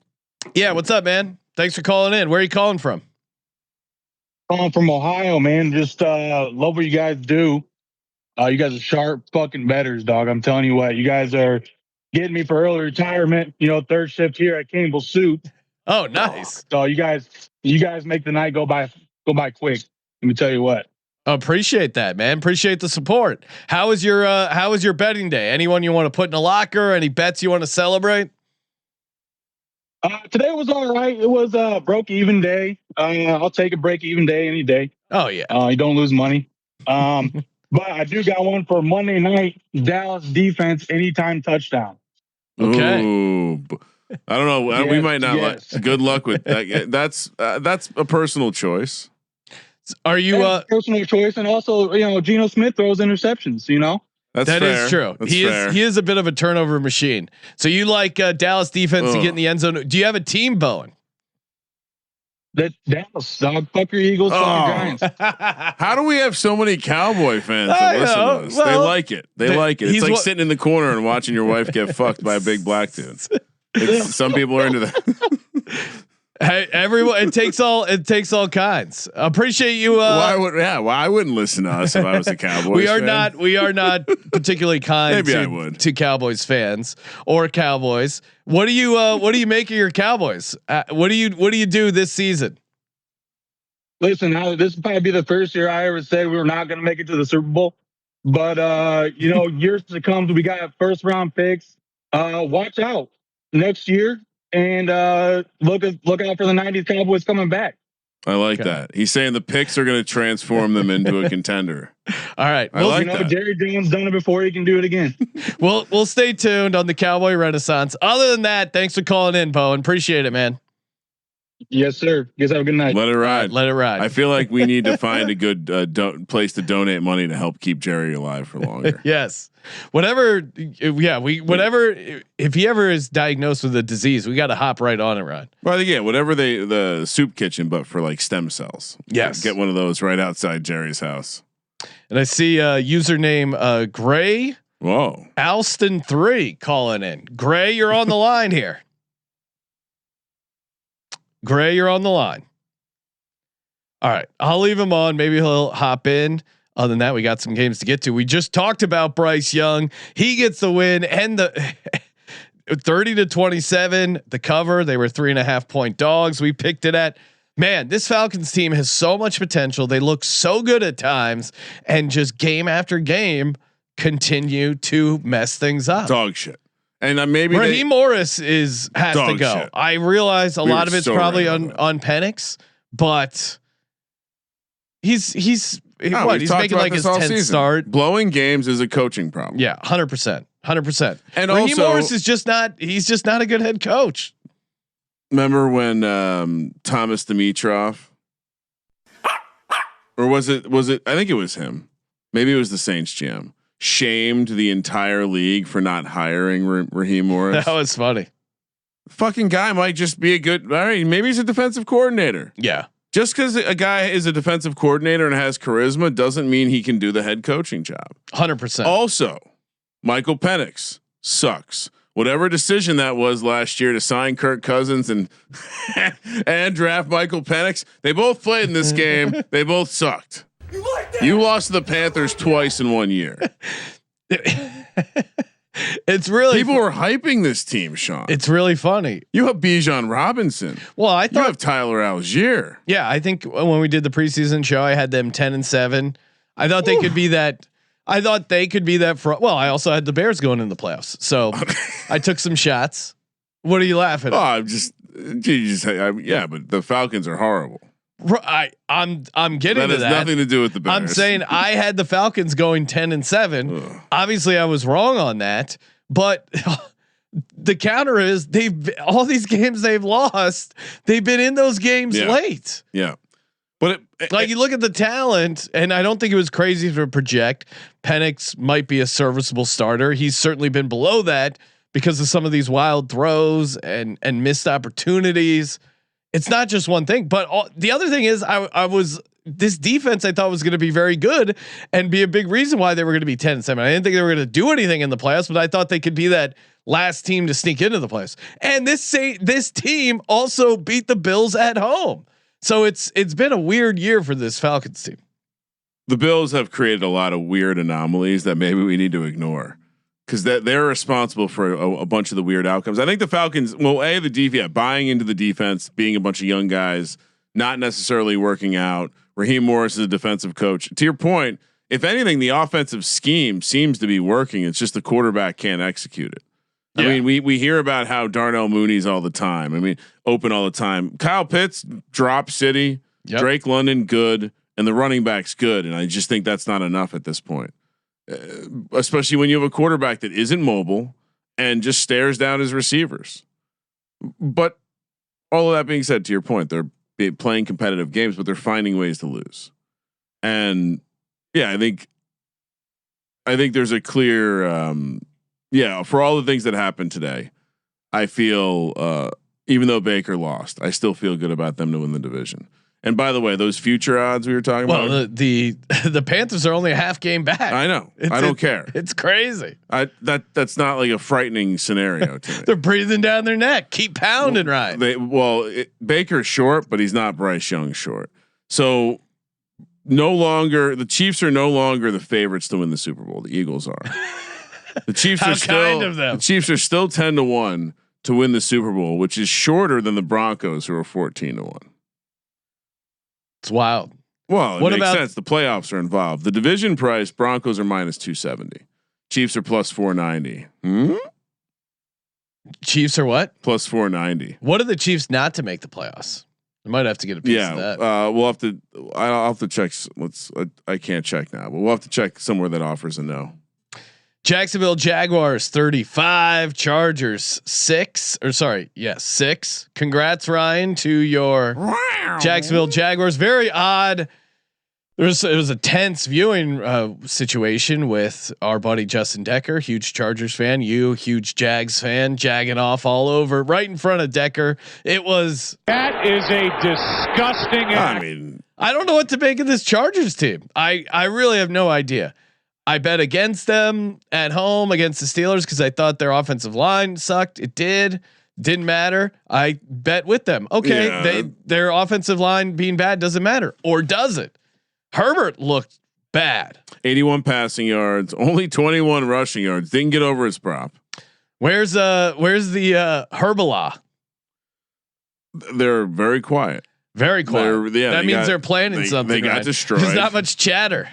Speaker 1: Yeah. What's up, man? Thanks for calling in. Where are you calling from?
Speaker 9: Calling from Ohio, man. Just love what you guys do. You guys are sharp fucking betters, dog. I'm telling you what. You guys are getting me for early retirement. You know, third shift here at Campbell Soup.
Speaker 1: Oh, nice.
Speaker 9: So you guys make the night go by quick. Let me tell you what.
Speaker 1: Appreciate that, man. Appreciate the support. How was your betting day? Anyone you want to put in a locker? Any bets you want to celebrate?
Speaker 9: Today was all right. It was a broke even day. I'll take a break even day any day.
Speaker 1: Oh yeah.
Speaker 9: You don't lose money. But I do got one for Monday night, Dallas defense anytime touchdown.
Speaker 1: Okay.
Speaker 5: Ooh. I don't know. We might not like. Good luck with that. That's a personal choice.
Speaker 1: Are you
Speaker 9: personal choice? And also, Geno Smith throws interceptions.
Speaker 5: That
Speaker 1: is true. He is a bit of a turnover machine. So you like Dallas defense to get in the end zone? Do you have a team, Bowen?
Speaker 9: That Dallas dog, fuck your Eagles, fuck your Giants.
Speaker 5: How do we have so many Cowboy fans that listen to us? Well, they like it. They like it. It's like sitting in the corner and watching your wife get fucked by a big black dude. Some people are into that.
Speaker 1: Hey, everyone! It takes all kinds. Appreciate you.
Speaker 5: Why wouldn't listen to us if I was a Cowboys fan?
Speaker 1: We are not particularly kind to Cowboys fans or Cowboys. What do you make of your Cowboys? What do you do this season?
Speaker 9: Listen, this will probably be the first year I ever said we were not going to make it to the Super Bowl. But years to come, we got first round picks. Watch out next year. And look out for the '90s Cowboys coming back.
Speaker 5: I like that. He's saying the picks are going to transform them into a contender.
Speaker 1: All right.
Speaker 5: That.
Speaker 9: Jerry Jones done it before. He can do it again.
Speaker 1: We'll stay tuned on the Cowboy Renaissance. Other than that, thanks for calling in, Bowen. Appreciate it, man.
Speaker 9: Yes, sir. You guys have a good night.
Speaker 5: Let it ride.
Speaker 1: Let it ride.
Speaker 5: I feel like we need to find a good place to donate money to help keep Jerry alive for longer.
Speaker 1: Yes. Whatever. If he ever is diagnosed with a disease, we got to hop right on it, Ryan.
Speaker 5: Well, yeah, whatever the soup kitchen, but for like stem cells.
Speaker 1: Yes.
Speaker 5: Get one of those right outside Jerry's house.
Speaker 1: And I see username Gray.
Speaker 5: Whoa.
Speaker 1: Alston 3 calling in. Gray, you're on the line here. Gray, you're on the line. All right. I'll leave him on. Maybe he'll hop in. Other than that, we got some games to get to. We just talked about Bryce Young. He gets the win and the 30-27, the cover. They were 3.5 point dogs. We picked it at, man, this Falcons team has so much potential. They look so good at times and just game after game continue to mess things up.
Speaker 5: Dog shit. And maybe
Speaker 1: Raheem Morris has to go.
Speaker 5: Shit.
Speaker 1: I realize a lot of it's probably on Penix, but he's making like his 10th start.
Speaker 5: Blowing games is a coaching problem.
Speaker 1: Yeah, 100%. And
Speaker 5: Raheem
Speaker 1: Morris is just not a good head coach.
Speaker 5: Remember when Thomas Dimitroff, or was it? I think it was him. Maybe it was the Saints GM. Shamed the entire league for not hiring Raheem Morris.
Speaker 1: That was funny.
Speaker 5: Fucking guy might just be a good. All right, maybe he's a defensive coordinator.
Speaker 1: Yeah.
Speaker 5: Just because a guy is a defensive coordinator and has charisma doesn't mean he can do the head coaching job.
Speaker 1: 100%.
Speaker 5: Also, Michael Penix sucks. Whatever decision that was last year to sign Kirk Cousins and draft Michael Penix, they both played in this game. They both sucked. You lost to the Panthers twice in 1 year.
Speaker 1: It's really
Speaker 5: people were hyping this team, Sean.
Speaker 1: It's really funny.
Speaker 5: You have Bijan Robinson.
Speaker 1: Well, I thought
Speaker 5: you have Tyler Algier.
Speaker 1: Yeah, I think when we did the preseason show, I had them 10-7. I thought they could be that. I thought they could be that. Well, I also had the Bears going in the playoffs, so I took some shots. What are you laughing at?
Speaker 5: I'm just You just say, yeah, but the Falcons are horrible.
Speaker 1: I'm getting
Speaker 5: that
Speaker 1: to
Speaker 5: has
Speaker 1: that.
Speaker 5: nothing to do with the Bears.
Speaker 1: I'm saying I had the Falcons going 10-7.
Speaker 5: Ugh.
Speaker 1: Obviously, I was wrong on that, but the counter is all these games they've lost. They've been in those games late.
Speaker 5: Yeah, but
Speaker 1: you look at the talent, and I don't think it was crazy to project Penix might be a serviceable starter. He's certainly been below that because of some of these wild throws and missed opportunities. It's not just one thing, but the other thing is this defense I thought was going to be very good and be a big reason why they were going to be 10-7. I didn't think they were going to do anything in the playoffs, but I thought they could be that last team to sneak into the playoffs. And this team also beat the Bills at home. So it's been a weird year for this Falcons team.
Speaker 5: The Bills have created a lot of weird anomalies that maybe we need to ignore. Because they're responsible for a bunch of the weird outcomes. I think the Falcons, buying into the defense, being a bunch of young guys, not necessarily working out. Raheem Morris is a defensive coach. To your point, if anything, the offensive scheme seems to be working. It's just the quarterback can't execute it. Yeah. I mean, we hear about how Darnell Mooney's all the time. I mean, open all the time. Kyle Pitts, drop city. Yep. Drake London, good. And the running back's good. And I just think that's not enough at this point. Especially when you have a quarterback that isn't mobile and just stares down his receivers. But all of that being said, to your point, they're playing competitive games, but they're finding ways to lose. And yeah, I think there's a clear, for all the things that happened today, I feel, even though Baker lost, I still feel good about them to win the division. And by the way, those future odds we were talking about.
Speaker 1: Well, the Panthers are only a half game back.
Speaker 5: I know. I don't care.
Speaker 1: It's crazy.
Speaker 5: That's not like a frightening scenario to me.
Speaker 1: They're breathing down their neck. Keep pounding, right?
Speaker 5: Baker's short, but he's not Bryce Young short. So the Chiefs are no longer the favorites to win the Super Bowl. The Eagles are. The Chiefs are still the Chiefs are still 10-1 to win the Super Bowl, which is shorter than the Broncos, who are 14-1.
Speaker 1: It's wild.
Speaker 5: Well, it makes sense. The playoffs are involved. The division price, Broncos are -270. Chiefs are +490.
Speaker 1: Chiefs are what?
Speaker 5: +490.
Speaker 1: What are the Chiefs not to make the playoffs? I might have to get a piece of that.
Speaker 5: We'll have to. I'll have to check. I can't check now, but we'll have to check somewhere that offers a no.
Speaker 1: Jacksonville Jaguars 35, Chargers 6. Congrats, Ryan, to your Jacksonville Jaguars. Very odd. It was a tense viewing situation with our buddy Justin Decker, huge Chargers fan. You, huge Jags fan, jagging off all over right in front of Decker.
Speaker 10: That is a disgusting act.
Speaker 5: I mean,
Speaker 1: I don't know what to make of this Chargers team. I really have no idea. I bet against them at home against the Steelers because I thought their offensive line sucked. It didn't matter. I bet with them. Okay, their offensive line being bad doesn't matter, or does it? Herbert looked bad.
Speaker 5: 81 passing yards, only 21 rushing yards. Didn't get over his prop.
Speaker 1: Where's the Herbala?
Speaker 5: They're very quiet.
Speaker 1: Very quiet. That means they're planning something.
Speaker 5: They got destroyed.
Speaker 1: There's not much chatter.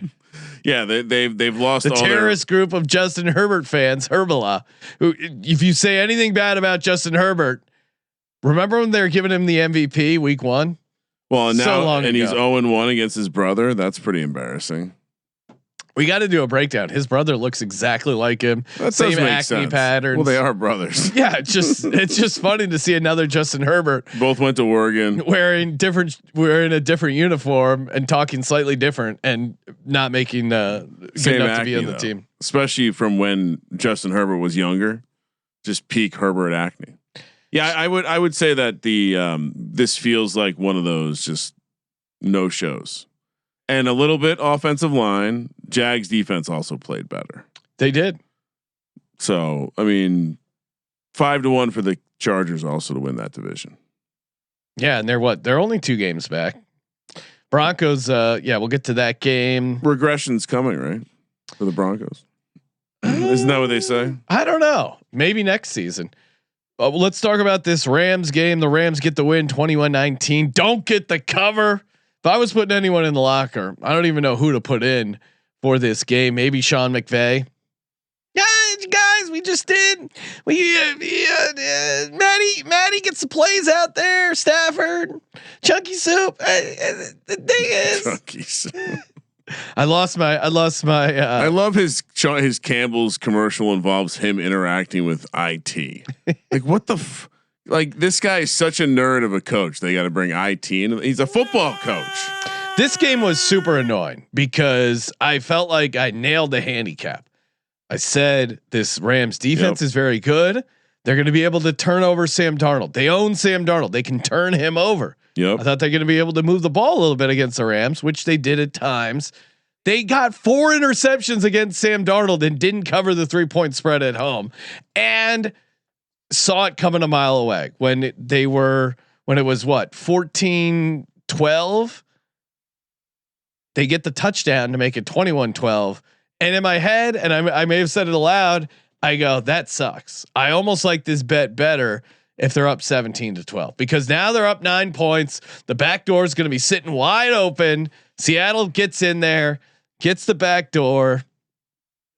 Speaker 5: Yeah, they've lost
Speaker 1: the terrorist group of Justin Herbert fans. Herbala, who, if you say anything bad about Justin Herbert, remember when they were giving him the MVP week 1?
Speaker 5: Well, and now he's 0-1 against his brother. That's pretty embarrassing.
Speaker 1: We got to do a breakdown. His brother looks exactly like him.
Speaker 5: That
Speaker 1: same acne
Speaker 5: sense.
Speaker 1: patterns.
Speaker 5: Well, they are brothers.
Speaker 1: Yeah, it's just funny to see another Justin Herbert.
Speaker 5: Both went to Oregon,
Speaker 1: wearing a different uniform and talking slightly different, and not making good enough to be on the team.
Speaker 5: Especially from when Justin Herbert was younger, just peak Herbert acne. Yeah, I would say that this feels like one of those just no shows. And a little bit offensive line. Jags defense also played better.
Speaker 1: They did.
Speaker 5: So, I mean, 5-1 for the Chargers also to win that division.
Speaker 1: Yeah. And they're only 2 games back. Broncos. We'll get to that game.
Speaker 5: Regression's coming, right? For the Broncos. Isn't that what they say?
Speaker 1: I don't know. Maybe next season. Let's talk about this Rams game. The Rams get the win 21-19. Don't get the cover. If I was putting anyone in the locker, I don't even know who to put in for this game. Maybe Sean McVay. Guys, We just did. Maddie gets the plays out there. Stafford, Chunky Soup. The thing is,
Speaker 5: Chunky Soup.
Speaker 1: I lost my. I
Speaker 5: love his Campbell's commercial involves him interacting with IT. Like what the. Like this guy is such a nerd of a coach. They got to bring IT in. He's a football coach.
Speaker 1: This game was super annoying because I felt like I nailed the handicap. I said this Rams defense is very good. They're going to be able to turn over Sam Darnold. They own Sam Darnold. They can turn him over.
Speaker 5: Yep.
Speaker 1: I thought they're going to be able to move the ball a little bit against the Rams, which they did at times. They got 4 interceptions against Sam Darnold and didn't cover the 3-point spread at home. And saw it coming a mile away when it was what 14-12. They get the touchdown to make it 21-12. And in my head, and I may have said it aloud, I go, that sucks. I almost like this bet better if they're up 17-12 because now they're up 9 points. The back door is going to be sitting wide open. Seattle gets in there, gets the back door.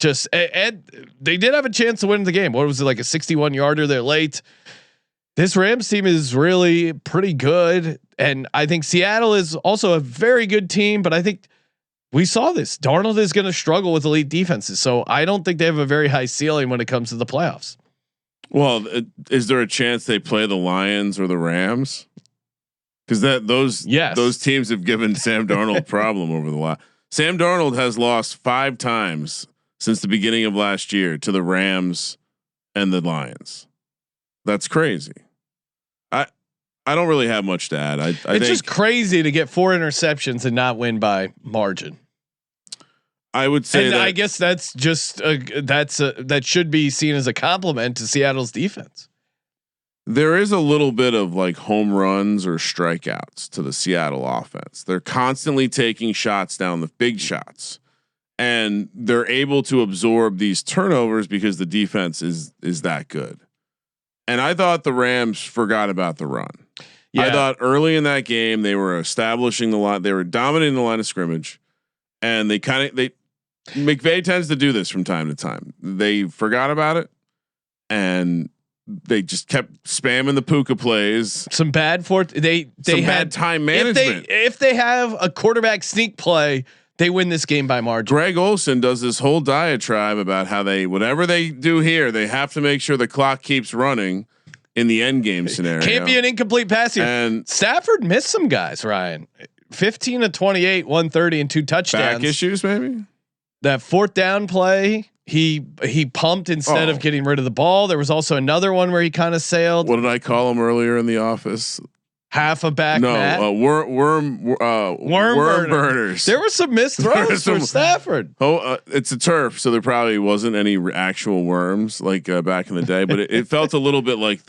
Speaker 1: Just and they did have a chance to win the game. What was it, like a 61-yarder? They're late. This Rams team is really pretty good, and I think Seattle is also a very good team. But I think we saw this. Darnold is going to struggle with elite defenses, so I don't think they have a very high ceiling when it comes to the playoffs.
Speaker 5: Well, is there a chance they play the Lions or the Rams? Because those teams have given Sam Darnold a problem over the last. Sam Darnold has lost 5 times since the beginning of last year to the Rams and the Lions. That's crazy. I don't really have much to add. It's think
Speaker 1: just crazy to get 4 interceptions and not win by margin.
Speaker 5: I would say
Speaker 1: I guess that's just that should be seen as a compliment to Seattle's defense.
Speaker 5: There is a little bit of like home runs or strikeouts to the Seattle offense. They're constantly taking shots down, the big shots. And they're able to absorb these turnovers because the defense is that good. And I thought the Rams forgot about the run. Yeah. I thought early in that game they were establishing the line. They were dominating the line of scrimmage, and McVay tends to do this from time to time. They forgot about it, and they just kept spamming the Puka plays.
Speaker 1: Some bad they had
Speaker 5: bad time management.
Speaker 1: If they have a quarterback sneak play, they win this game by margin.
Speaker 5: Greg Olsen does this whole diatribe about how whatever they do here, they have to make sure the clock keeps running in the end game scenario.
Speaker 1: Can't be an incomplete pass here. And Stafford missed some guys, Ryan. 15 of 28, 130 and 2 touchdowns.
Speaker 5: Back issues, maybe.
Speaker 1: That 4th down play, he pumped instead of getting rid of the ball. There was also another one where he kind of sailed.
Speaker 5: What did I call him earlier in the office?
Speaker 1: Half a back.
Speaker 5: No, worm burners.
Speaker 1: There were some missed throws for Stafford.
Speaker 5: It's a turf, so there probably wasn't any actual worms like back in the day, but it felt a little bit like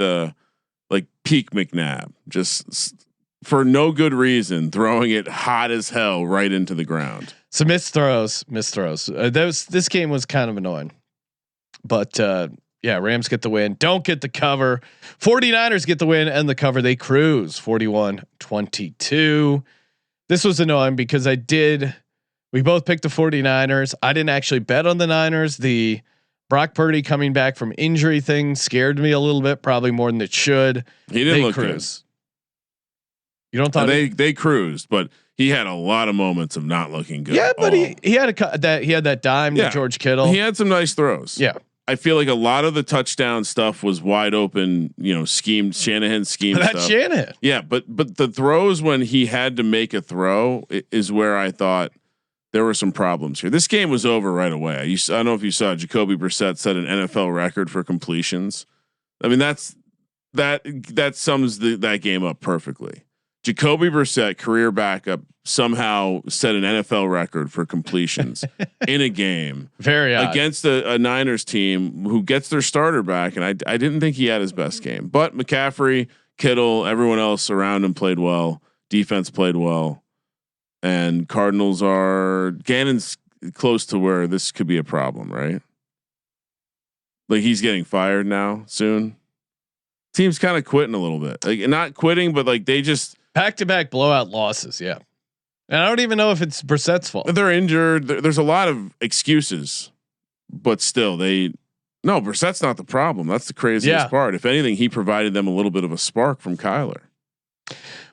Speaker 5: peak McNabb, just for no good reason, throwing it hot as hell right into the ground.
Speaker 1: Some missed throws. This game was kind of annoying, but yeah, Rams get the win. Don't get the cover. 49ers get the win and the cover. They cruise 41-22. This was annoying because we both picked the 49ers. I didn't actually bet on the Niners. The Brock Purdy coming back from injury thing scared me a little bit, probably more than it should.
Speaker 5: He didn't look cruise.
Speaker 1: Good. You don't thought
Speaker 5: they cruised, but he had a lot of moments of not looking good.
Speaker 1: Yeah, but he had that dime to George Kittle.
Speaker 5: He had some nice throws.
Speaker 1: Yeah.
Speaker 5: I feel like a lot of the touchdown stuff was wide open, schemed Shanahan scheme stuff.
Speaker 1: Shanahan.
Speaker 5: Yeah, but the throws when he had to make a throw is where I thought there were some problems here. This game was over right away. I don't know if you saw Jacoby Brissett set an NFL record for completions. I mean, that sums that game up perfectly. Jacoby Brissett, career backup, somehow set an NFL record for completions in a game against a Niners team who gets their starter back. And I didn't think he had his best game, but McCaffrey, Kittle, everyone else around him played well. Defense played well, and Gannon's close to where this could be a problem, right? Like he's getting fired now soon. Team's kind of quitting a little bit, like not quitting, but like they just
Speaker 1: back-to-back blowout losses. Yeah. And I don't even know if it's Brissett's fault.
Speaker 5: They're injured. There's a lot of excuses, but still, they No, Brissett's not the problem. That's the craziest part. If anything, he provided them a little bit of a spark from Kyler.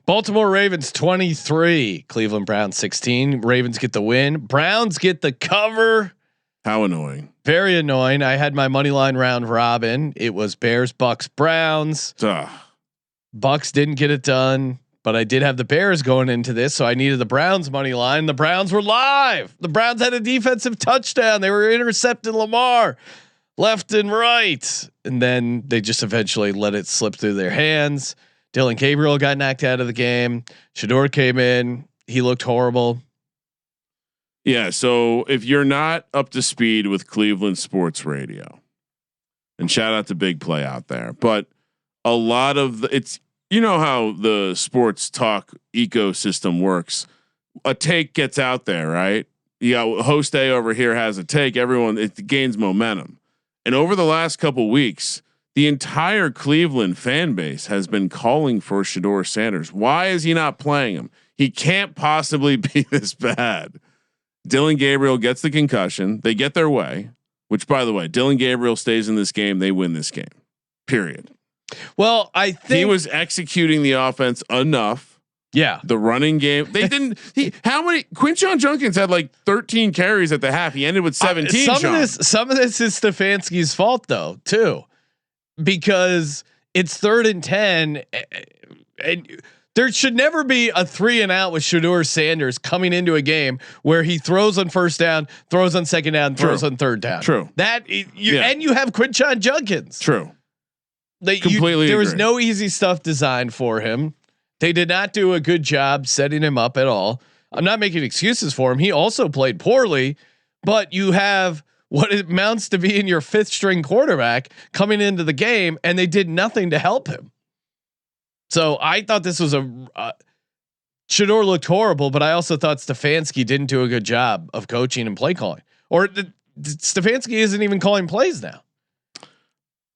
Speaker 1: Baltimore Ravens 23, Cleveland Browns 16. Ravens get the win. Browns get the cover.
Speaker 5: How annoying.
Speaker 1: Very annoying. I had my money line round robin. It was Bears, Bucks, Browns. Bucks didn't get it done, but I did have the Bears going into this, so I needed the Browns money line. The Browns were live. The Browns had a defensive touchdown. They were intercepting Lamar left and right, and then they just eventually let it slip through their hands. Dylan Gabriel got knocked out of the game. Shador came in. He looked horrible.
Speaker 5: Yeah. So if you're not up to speed with Cleveland sports radio, and shout out to Big Play out there, but a lot of it's, you know how the sports talk ecosystem works. A take gets out there, right? You got host A over here has a take. Everyone, it gains momentum. And over the last couple weeks, the entire Cleveland fan base has been calling for Shador Sanders. Why is he not playing him? He can't possibly be this bad. Dylan Gabriel gets the concussion. They get their way, which, by the way, Dylan Gabriel stays in this game. They win this game, period.
Speaker 1: Well, I think
Speaker 5: he was executing the offense enough.
Speaker 1: Yeah.
Speaker 5: The running game. They didn't. How many? Quinshon Judkins had like 13 carries at the half. He ended with 17.
Speaker 1: Some of this is Stefanski's fault though, too, because it's 3rd and 10, and there should never be a 3 and out with Shador Sanders coming into a game where he throws on 1st down, throws on 2nd down, throws on 3rd down.
Speaker 5: True.
Speaker 1: And you have Quinshon Judkins.
Speaker 5: True.
Speaker 1: Completely. There was no easy stuff designed for him. They did not do a good job setting him up at all. I'm not making excuses for him. He also played poorly, but you have what it amounts to being your 5th string quarterback coming into the game, and they did nothing to help him. So I thought this was Shador looked horrible, but I also thought Stefanski didn't do a good job of coaching and play calling. Or Stefanski isn't even calling plays now.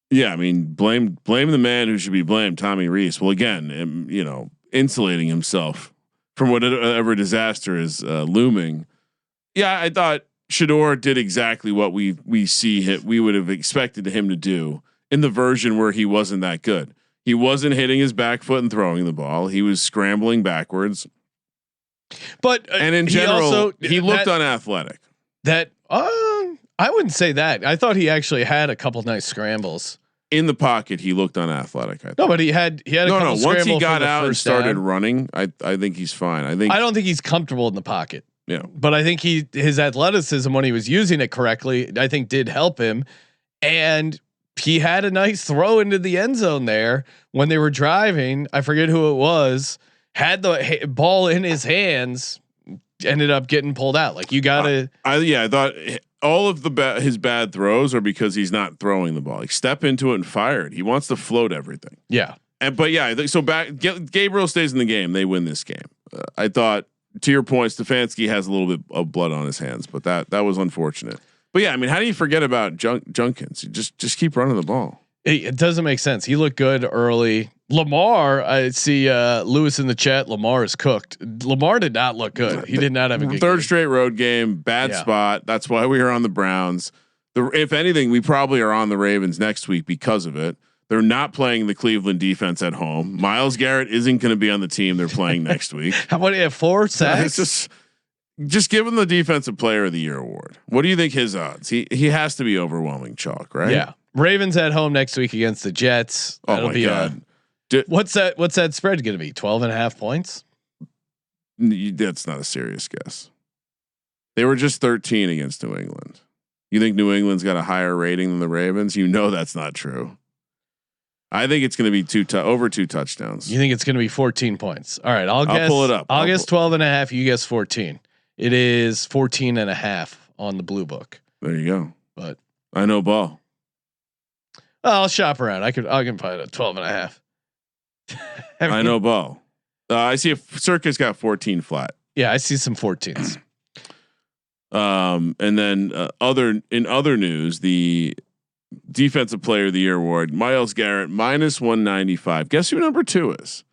Speaker 5: Yeah, I mean, blame the man who should be blamed, Tommy Rees. Well, again, insulating himself from whatever disaster is looming. Yeah, I thought Shador did exactly what we would have expected him to do in the version where he wasn't that good. He wasn't hitting his back foot and throwing the ball. He was scrambling backwards.
Speaker 1: But
Speaker 5: and in general, he looked unathletic.
Speaker 1: I wouldn't say that. I thought he actually had a couple nice scrambles
Speaker 5: in the pocket. He looked unathletic. I thought.
Speaker 1: No, but he had a couple
Speaker 5: once he got
Speaker 1: out
Speaker 5: and started running, I think he's fine. I don't
Speaker 1: think he's comfortable in the pocket.
Speaker 5: Yeah,
Speaker 1: but I think his athleticism when he was using it correctly, I think did help him. And he had a nice throw into the end zone there when they were driving. I forget who it was. Had the ball in his hands, ended up getting pulled out. Like you gotta.
Speaker 5: I thought all of his bad throws are because he's not throwing the ball. Like step into it and fire it. He wants to float everything.
Speaker 1: Yeah.
Speaker 5: So Gabriel stays in the game. They win this game. I thought, to your point, Stefanski has a little bit of blood on his hands, but that was unfortunate. But yeah, I mean, how do you forget about Judkins? You just keep running the ball.
Speaker 1: It doesn't make sense. He looked good early. Lamar, I see Lewis in the chat. Lamar is cooked. Lamar did not look good. He did not have a good
Speaker 5: third
Speaker 1: game.
Speaker 5: Straight road game. Bad spot. That's why we are on the Browns. If anything, we probably are on the Ravens next week because of it. They're not playing the Cleveland defense at home. Myles Garrett isn't going to be on the team they're playing next week.
Speaker 1: How about he have 4 sacks?
Speaker 5: Just give him the Defensive Player of the Year award. What do you think his odds? He has to be overwhelming chalk, right?
Speaker 1: Yeah. Ravens at home next week against the Jets.
Speaker 5: That'll be God.
Speaker 1: What's that spread going to be? 12.5 points?
Speaker 5: That's not a serious guess. They were just 13 against New England. You think New England's got a higher rating than the Ravens? You know that's not true. I think it's going to be over 2 touchdowns.
Speaker 1: You think it's going to be 14 points? All right, I'll
Speaker 5: pull it up.
Speaker 1: I'll guess 12.5. You guess 14. It is 14.5 on the blue book.
Speaker 5: There you go.
Speaker 1: But
Speaker 5: I know ball.
Speaker 1: I'll shop around. I can find a 12.5.
Speaker 5: I know ball. I see a Circus got 14 flat.
Speaker 1: Yeah, I see some 14s.
Speaker 5: And then in other news, the Defensive Player of the Year award, Myles Garrett -195. Guess who number 2 is?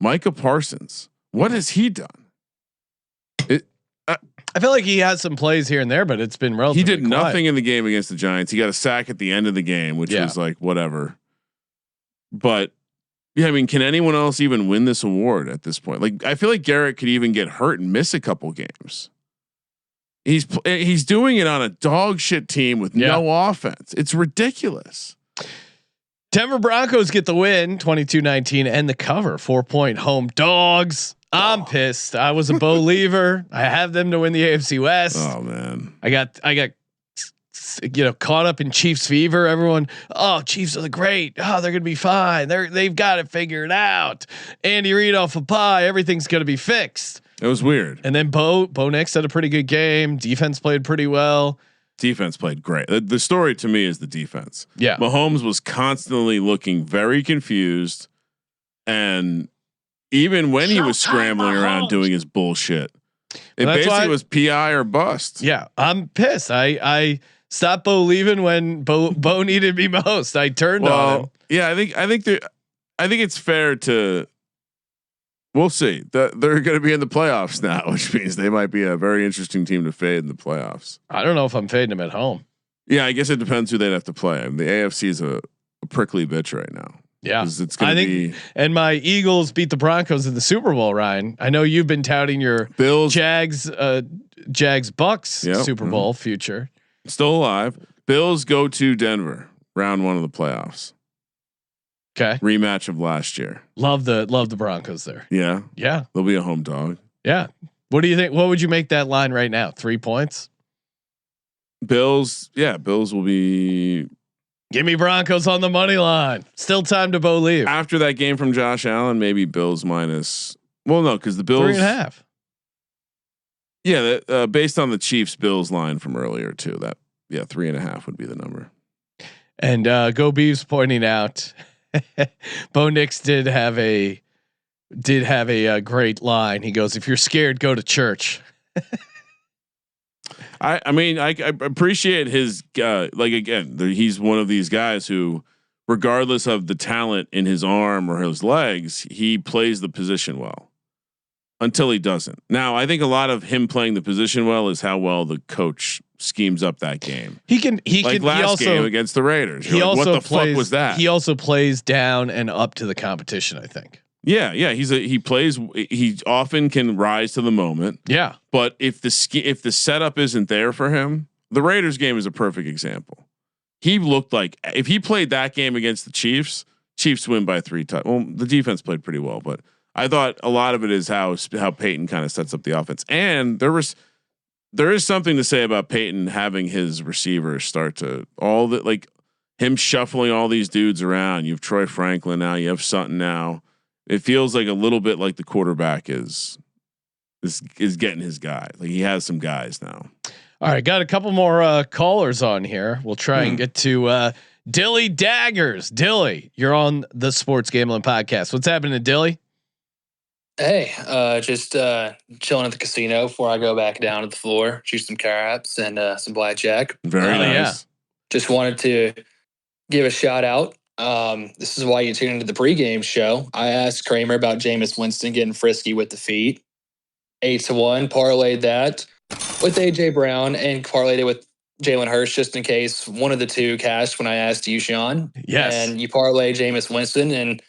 Speaker 5: Micah Parsons. What has he done?
Speaker 1: I feel like he has some plays here and there, but it's been relatively.
Speaker 5: He did nothing in the game against the Giants. He got a sack at the end of the game, which was like whatever. But yeah, I mean, can anyone else even win this award at this point? Like, I feel like Garrett could even get hurt and miss a couple games. He's doing it on a dog shit team with no offense. It's ridiculous.
Speaker 1: Denver Broncos get the win 22-19 and the cover 4-point home dogs. I'm pissed. I was a believer. I have them to win the AFC West.
Speaker 5: Oh man.
Speaker 1: I got caught up in Chiefs fever. Everyone, Chiefs are great. Oh, they're going to be fine. They've got it figured out. Andy Reid off a pie. Everything's going to be fixed.
Speaker 5: It was weird.
Speaker 1: And then Bo Nix had a pretty good game. Defense played pretty well.
Speaker 5: Defense played great. The story to me is the defense.
Speaker 1: Yeah.
Speaker 5: Mahomes was constantly looking very confused. And even when he was scrambling around doing his bullshit, it basically was PI or bust.
Speaker 1: Yeah. I'm pissed. I stopped believing when Bo needed me most. I turned on him.
Speaker 5: Yeah. I think it's fair to, we'll see that they're going to be in the playoffs now, which means they might be a very interesting team to fade in the playoffs.
Speaker 1: I don't know if I'm fading them at home.
Speaker 5: Yeah, I guess it depends who they'd have to play. I mean, the AFC is a prickly bitch right now.
Speaker 1: Yeah,
Speaker 5: it's going to be.
Speaker 1: And my Eagles beat the Broncos in the Super Bowl. Ryan, I know you've been touting your
Speaker 5: Bills,
Speaker 1: Jags Bucks Super Bowl future.
Speaker 5: Still alive. Bills go to Denver, round 1 of the playoffs.
Speaker 1: Okay.
Speaker 5: Rematch of last year.
Speaker 1: Love the Broncos there.
Speaker 5: Yeah.
Speaker 1: Yeah.
Speaker 5: They'll be a home dog.
Speaker 1: Yeah. What do you think? What would you make that line right now? 3 points?
Speaker 5: Bills. Yeah. Bills will be.
Speaker 1: Give me Broncos on the money line. Still time to believe.
Speaker 5: After that game from Josh Allen, maybe Bills minus. Well, no, because the Bills
Speaker 1: 3.5.
Speaker 5: Yeah. Based on the Chiefs Bills line from earlier too, 3.5 would be the number.
Speaker 1: And Go Beeves pointing out. Bo Nix did have a great line. He goes, "If you're scared, go to church."
Speaker 5: I mean, I appreciate his he's one of these guys who, regardless of the talent in his arm or his legs, he plays the position well until he doesn't. Now, I think a lot of him playing the position well is how well the coach schemes up that game.
Speaker 1: He can
Speaker 5: last game against the Raiders. What the fuck was that?
Speaker 1: He also plays down and up to the competition, I think.
Speaker 5: Yeah. He often can rise to the moment.
Speaker 1: Yeah.
Speaker 5: But if the setup isn't there for him, the Raiders game is a perfect example. He looked like if he played that game against the Chiefs win by 3 touchdowns. Well, the defense played pretty well, but I thought a lot of it is how Peyton kind of sets up the offense. And there is something to say about Peyton having his receivers start to him shuffling all these dudes around. You have Troy Franklin now. You have Sutton now. It feels like a little bit like the quarterback is getting his guy. Like he has some guys now.
Speaker 1: All right, got a couple more callers on here. We'll try and get to Dilly Daggers. Dilly, you're on the Sports Gambling Podcast. What's happening, Dilly?
Speaker 11: Hey, just chilling at the casino before I go back down to the floor, shoot some craps and some blackjack.
Speaker 5: Very nice.
Speaker 1: Yeah.
Speaker 11: Just wanted to give a shout out. This is why you tune into the pregame show. I asked Kramer about Jameis Winston getting frisky with the feet. 8-1, parlayed that with AJ Brown and parlayed it with Jalen Hurts just in case one of the two cashed when I asked you, Sean.
Speaker 1: Yes.
Speaker 11: And you parlay Jameis Winston and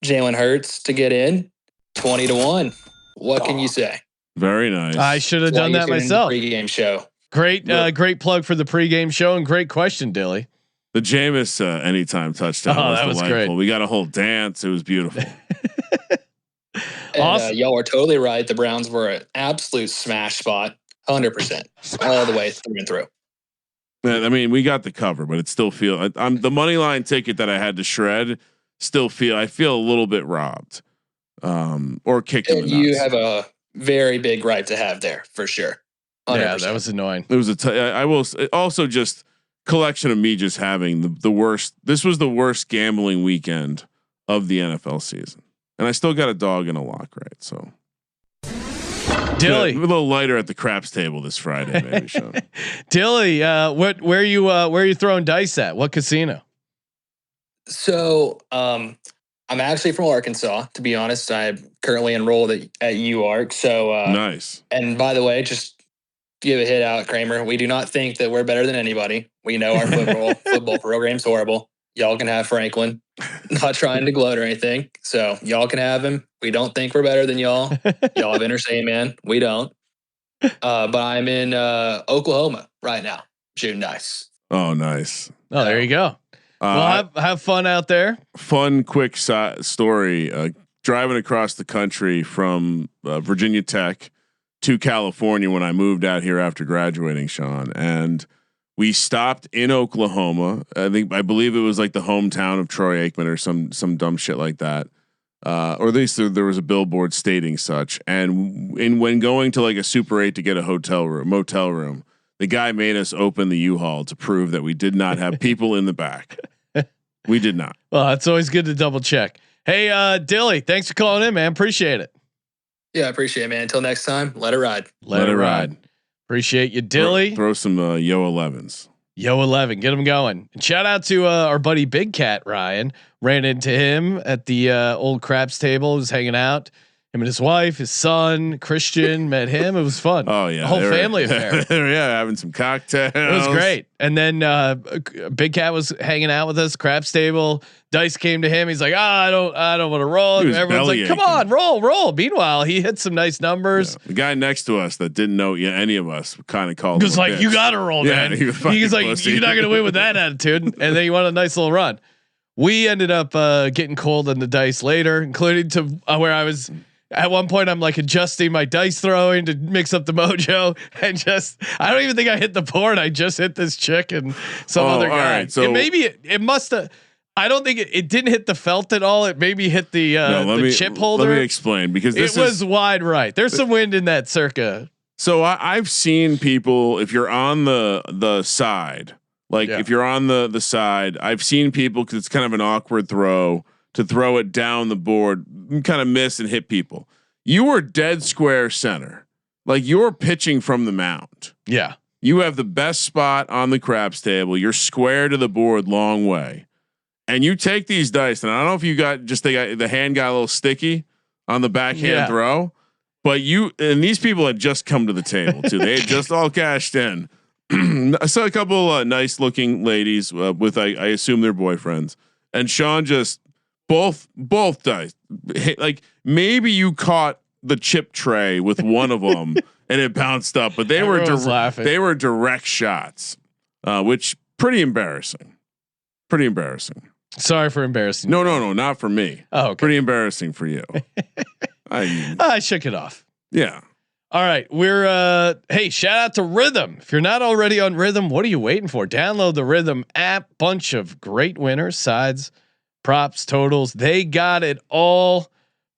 Speaker 11: Jalen Hurts to get in 20-1. What can you say?
Speaker 5: Very nice.
Speaker 1: I should have done that myself.
Speaker 11: Pregame show.
Speaker 1: Great, great plug for the pregame show and great question, Dilly.
Speaker 5: The Jameis anytime touchdown was delightful. Great. We got a whole dance. It was beautiful.
Speaker 11: And,
Speaker 1: awesome.
Speaker 11: Y'all are totally right. The Browns were an absolute smash spot, 100%, all the way through and through.
Speaker 5: I mean, we got the cover, but it still I'm the money line ticket that I had to shred. I feel a little bit robbed, or kicked in the nuts.
Speaker 11: You have a very big right to have there for sure. 100%.
Speaker 1: Yeah, that was annoying.
Speaker 5: It was I will also just collection of me just having the worst. This was the worst gambling weekend of the NFL season, and I still got a dog and a lock, right? So,
Speaker 1: Dilly,
Speaker 5: a little lighter at the craps table this Friday, maybe. Sean.
Speaker 1: Dilly, where are you throwing dice at? What casino?
Speaker 11: So, I'm actually from Arkansas. To be honest, I'm currently enrolled at UArk. So
Speaker 5: nice.
Speaker 11: And by the way, just give a hit out, Kramer. We do not think that we're better than anybody. We know our football program's horrible. Y'all can have Franklin. Not trying to gloat or anything. So y'all can have him. We don't think we're better than y'all. Y'all have Interstate Man. We don't. But I'm in Oklahoma right now, shooting dice.
Speaker 5: Oh, nice.
Speaker 1: Oh, there you go. Well, have fun out there.
Speaker 5: Fun, quick story. Driving across the country from Virginia Tech to California when I moved out here after graduating, Sean, and we stopped in Oklahoma. I believe it was like the hometown of Troy Aikman or some dumb shit like that. Or at least there was a billboard stating such. And when going to like a Super 8 to get a motel room, the guy made us open the U-Haul to prove that we did not have people in the back. We did not.
Speaker 1: Well, it's always good to double check. Hey, Dilly, thanks for calling in, man. Appreciate it.
Speaker 11: Yeah, I appreciate it, man. Until next time, let it ride.
Speaker 1: Let it ride. Appreciate you, Dilly.
Speaker 5: Throw some Yo 11s.
Speaker 1: Yo 11, get them going. And shout out to our buddy Big Cat Ryan. Ran into him at the old craps table. He was hanging out. Him and his wife, his son, Christian, met him. It was fun.
Speaker 5: Oh yeah,
Speaker 1: a whole family affair.
Speaker 5: Yeah, having some cocktails.
Speaker 1: It was great. And then Big Cat was hanging out with us, craps table. Dice came to him. He's like, I don't want to roll. Everyone's like, come on, roll. Meanwhile, he hit some nice numbers.
Speaker 5: Yeah. The guy next to us that didn't know any of us kind of called.
Speaker 1: He was like, you got to roll, man. He was like, pussy. You're not going to win with that attitude. And then he won a nice little run. We ended up getting cold on the dice later, including to where I was. At one point, I'm like adjusting my dice throwing to mix up the mojo, and I don't even think I hit the board. I just hit this chick and some other guy. Right, so it must have. I don't think it didn't hit the felt at all. It maybe hit the chip holder.
Speaker 5: Let me explain, because
Speaker 1: it was wide right. There's some wind in that circa.
Speaker 5: So I've seen people, if you're on the side, if you're on the side, I've seen people, because it's kind of an awkward throw, to throw it down the board, kind of miss and hit people. You were dead square center. Like, you're pitching from the mound.
Speaker 1: Yeah.
Speaker 5: You have the best spot on the craps table. You're square to the board, long way. And you take these dice, and I don't know if you got the hand got a little sticky on the backhand throw, but these people had just come to the table too. They had just all cashed in. I saw a couple nice looking ladies with I assume their boyfriends, and Sean just both dice. Like, maybe you caught the chip tray with one of them and it bounced up, but they were direct shots, which pretty embarrassing. Pretty embarrassing.
Speaker 1: Sorry for embarrassing.
Speaker 5: No, not for me.
Speaker 1: Oh, okay.
Speaker 5: Pretty embarrassing for you.
Speaker 1: I shook it off.
Speaker 5: Yeah.
Speaker 1: All right. We're hey, shout out to Rhythm. If you're not already on Rhythm, what are you waiting for? Download the Rhythm app. Bunch of great winners, sides, props, totals. They got it all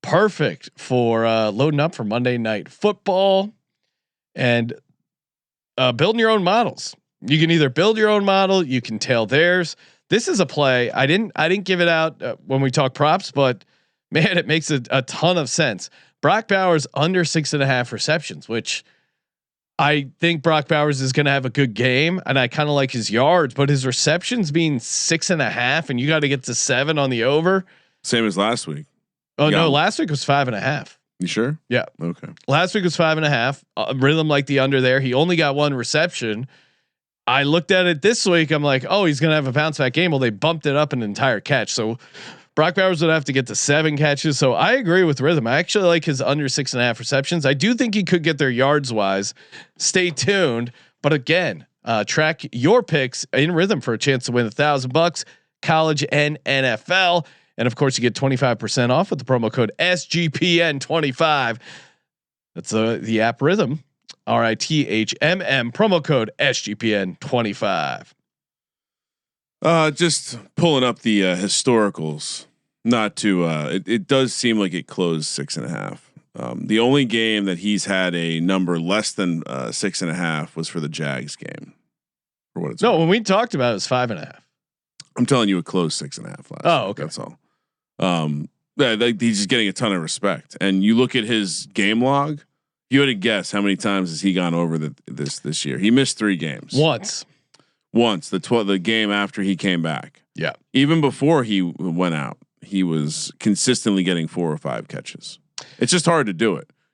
Speaker 1: perfect for loading up for Monday Night Football and building your own models. You can either build your own model, you can tail theirs. This is a play. I didn't give it out when we talk props, but man, it makes a ton of sense. Brock Bowers under 6.5 receptions, which I think Brock Bowers is going to have a good game, and I kind of like his yards, but his receptions being 6.5, and you got to get to 7 on the over.
Speaker 5: Same as last week.
Speaker 1: Oh no, last week was 5.5.
Speaker 5: You sure?
Speaker 1: Yeah.
Speaker 5: Okay.
Speaker 1: Last week was 5.5. Rhythm like the under there. He only got 1 reception. I looked at it this week. I'm like, oh, he's going to have a bounce back game. Well, they bumped it up an entire catch. So Brock Bowers would have to get to 7 catches. So I agree with Rhythm. I actually like his under 6.5 receptions. I do think he could get there yards wise. Stay tuned. But again, track your picks in Rhythm for a chance to win $1,000, college and NFL. And of course, you get 25% off with the promo code SGPN25. That's the app Rhythm. RITHMM, promo code SGPN25.
Speaker 5: Just pulling up the historicals. Not to it does seem like it closed 6.5. The only game that he's had a number less than 6.5 was for the Jags game. For what it's
Speaker 1: worth. When we talked about it, was 5.5.
Speaker 5: I'm telling you, it closed 6.5 last.
Speaker 1: Oh, okay.
Speaker 5: That's all. He's just getting a ton of respect. And you look at his game log. You had to guess how many times has he gone over this year? He missed 3 games.
Speaker 1: Once
Speaker 5: the game after he came back.
Speaker 1: Yeah.
Speaker 5: Even before he went out, he was consistently getting 4 or 5 catches. It's just hard to do it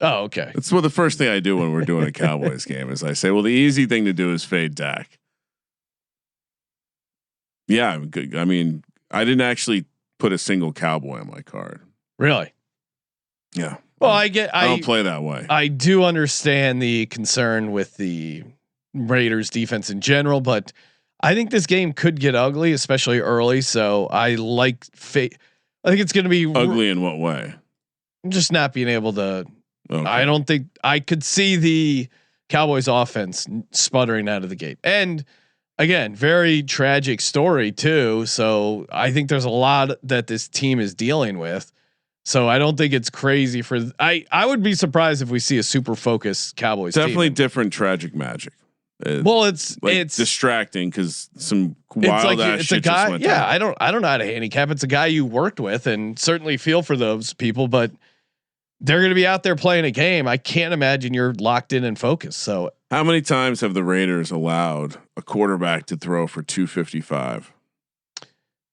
Speaker 1: Oh, okay.
Speaker 5: That's what the first thing I do when we're doing a Cowboys game is I say, well, the easy thing to do is fade Dak. Yeah, I mean, I didn't actually put a single Cowboy on my card.
Speaker 1: Really?
Speaker 5: Yeah.
Speaker 1: Well,
Speaker 5: I don't play that way.
Speaker 1: I do understand the concern with the Raiders defense in general, but I think this game could get ugly, especially early. So I like I think it's going to be
Speaker 5: ugly in what way?
Speaker 1: Just not being able to.
Speaker 5: Okay.
Speaker 1: I don't think I could see the Cowboys offense sputtering out of the gate. And again, very tragic story too. So I think there's a lot that this team is dealing with. So I don't think it's crazy for I would be surprised if we see a super focused Cowboys
Speaker 5: Definitely
Speaker 1: team.
Speaker 5: Different tragic magic.
Speaker 1: Well, it's
Speaker 5: distracting because some wild ass shit
Speaker 1: guy.
Speaker 5: just went
Speaker 1: Yeah,
Speaker 5: down.
Speaker 1: I don't know how to handicap. It's a guy you worked with, and certainly feel for those people, but they're going to be out there playing a game. I can't imagine you're locked in and focused. So
Speaker 5: how many times have the Raiders allowed a quarterback to throw for 255?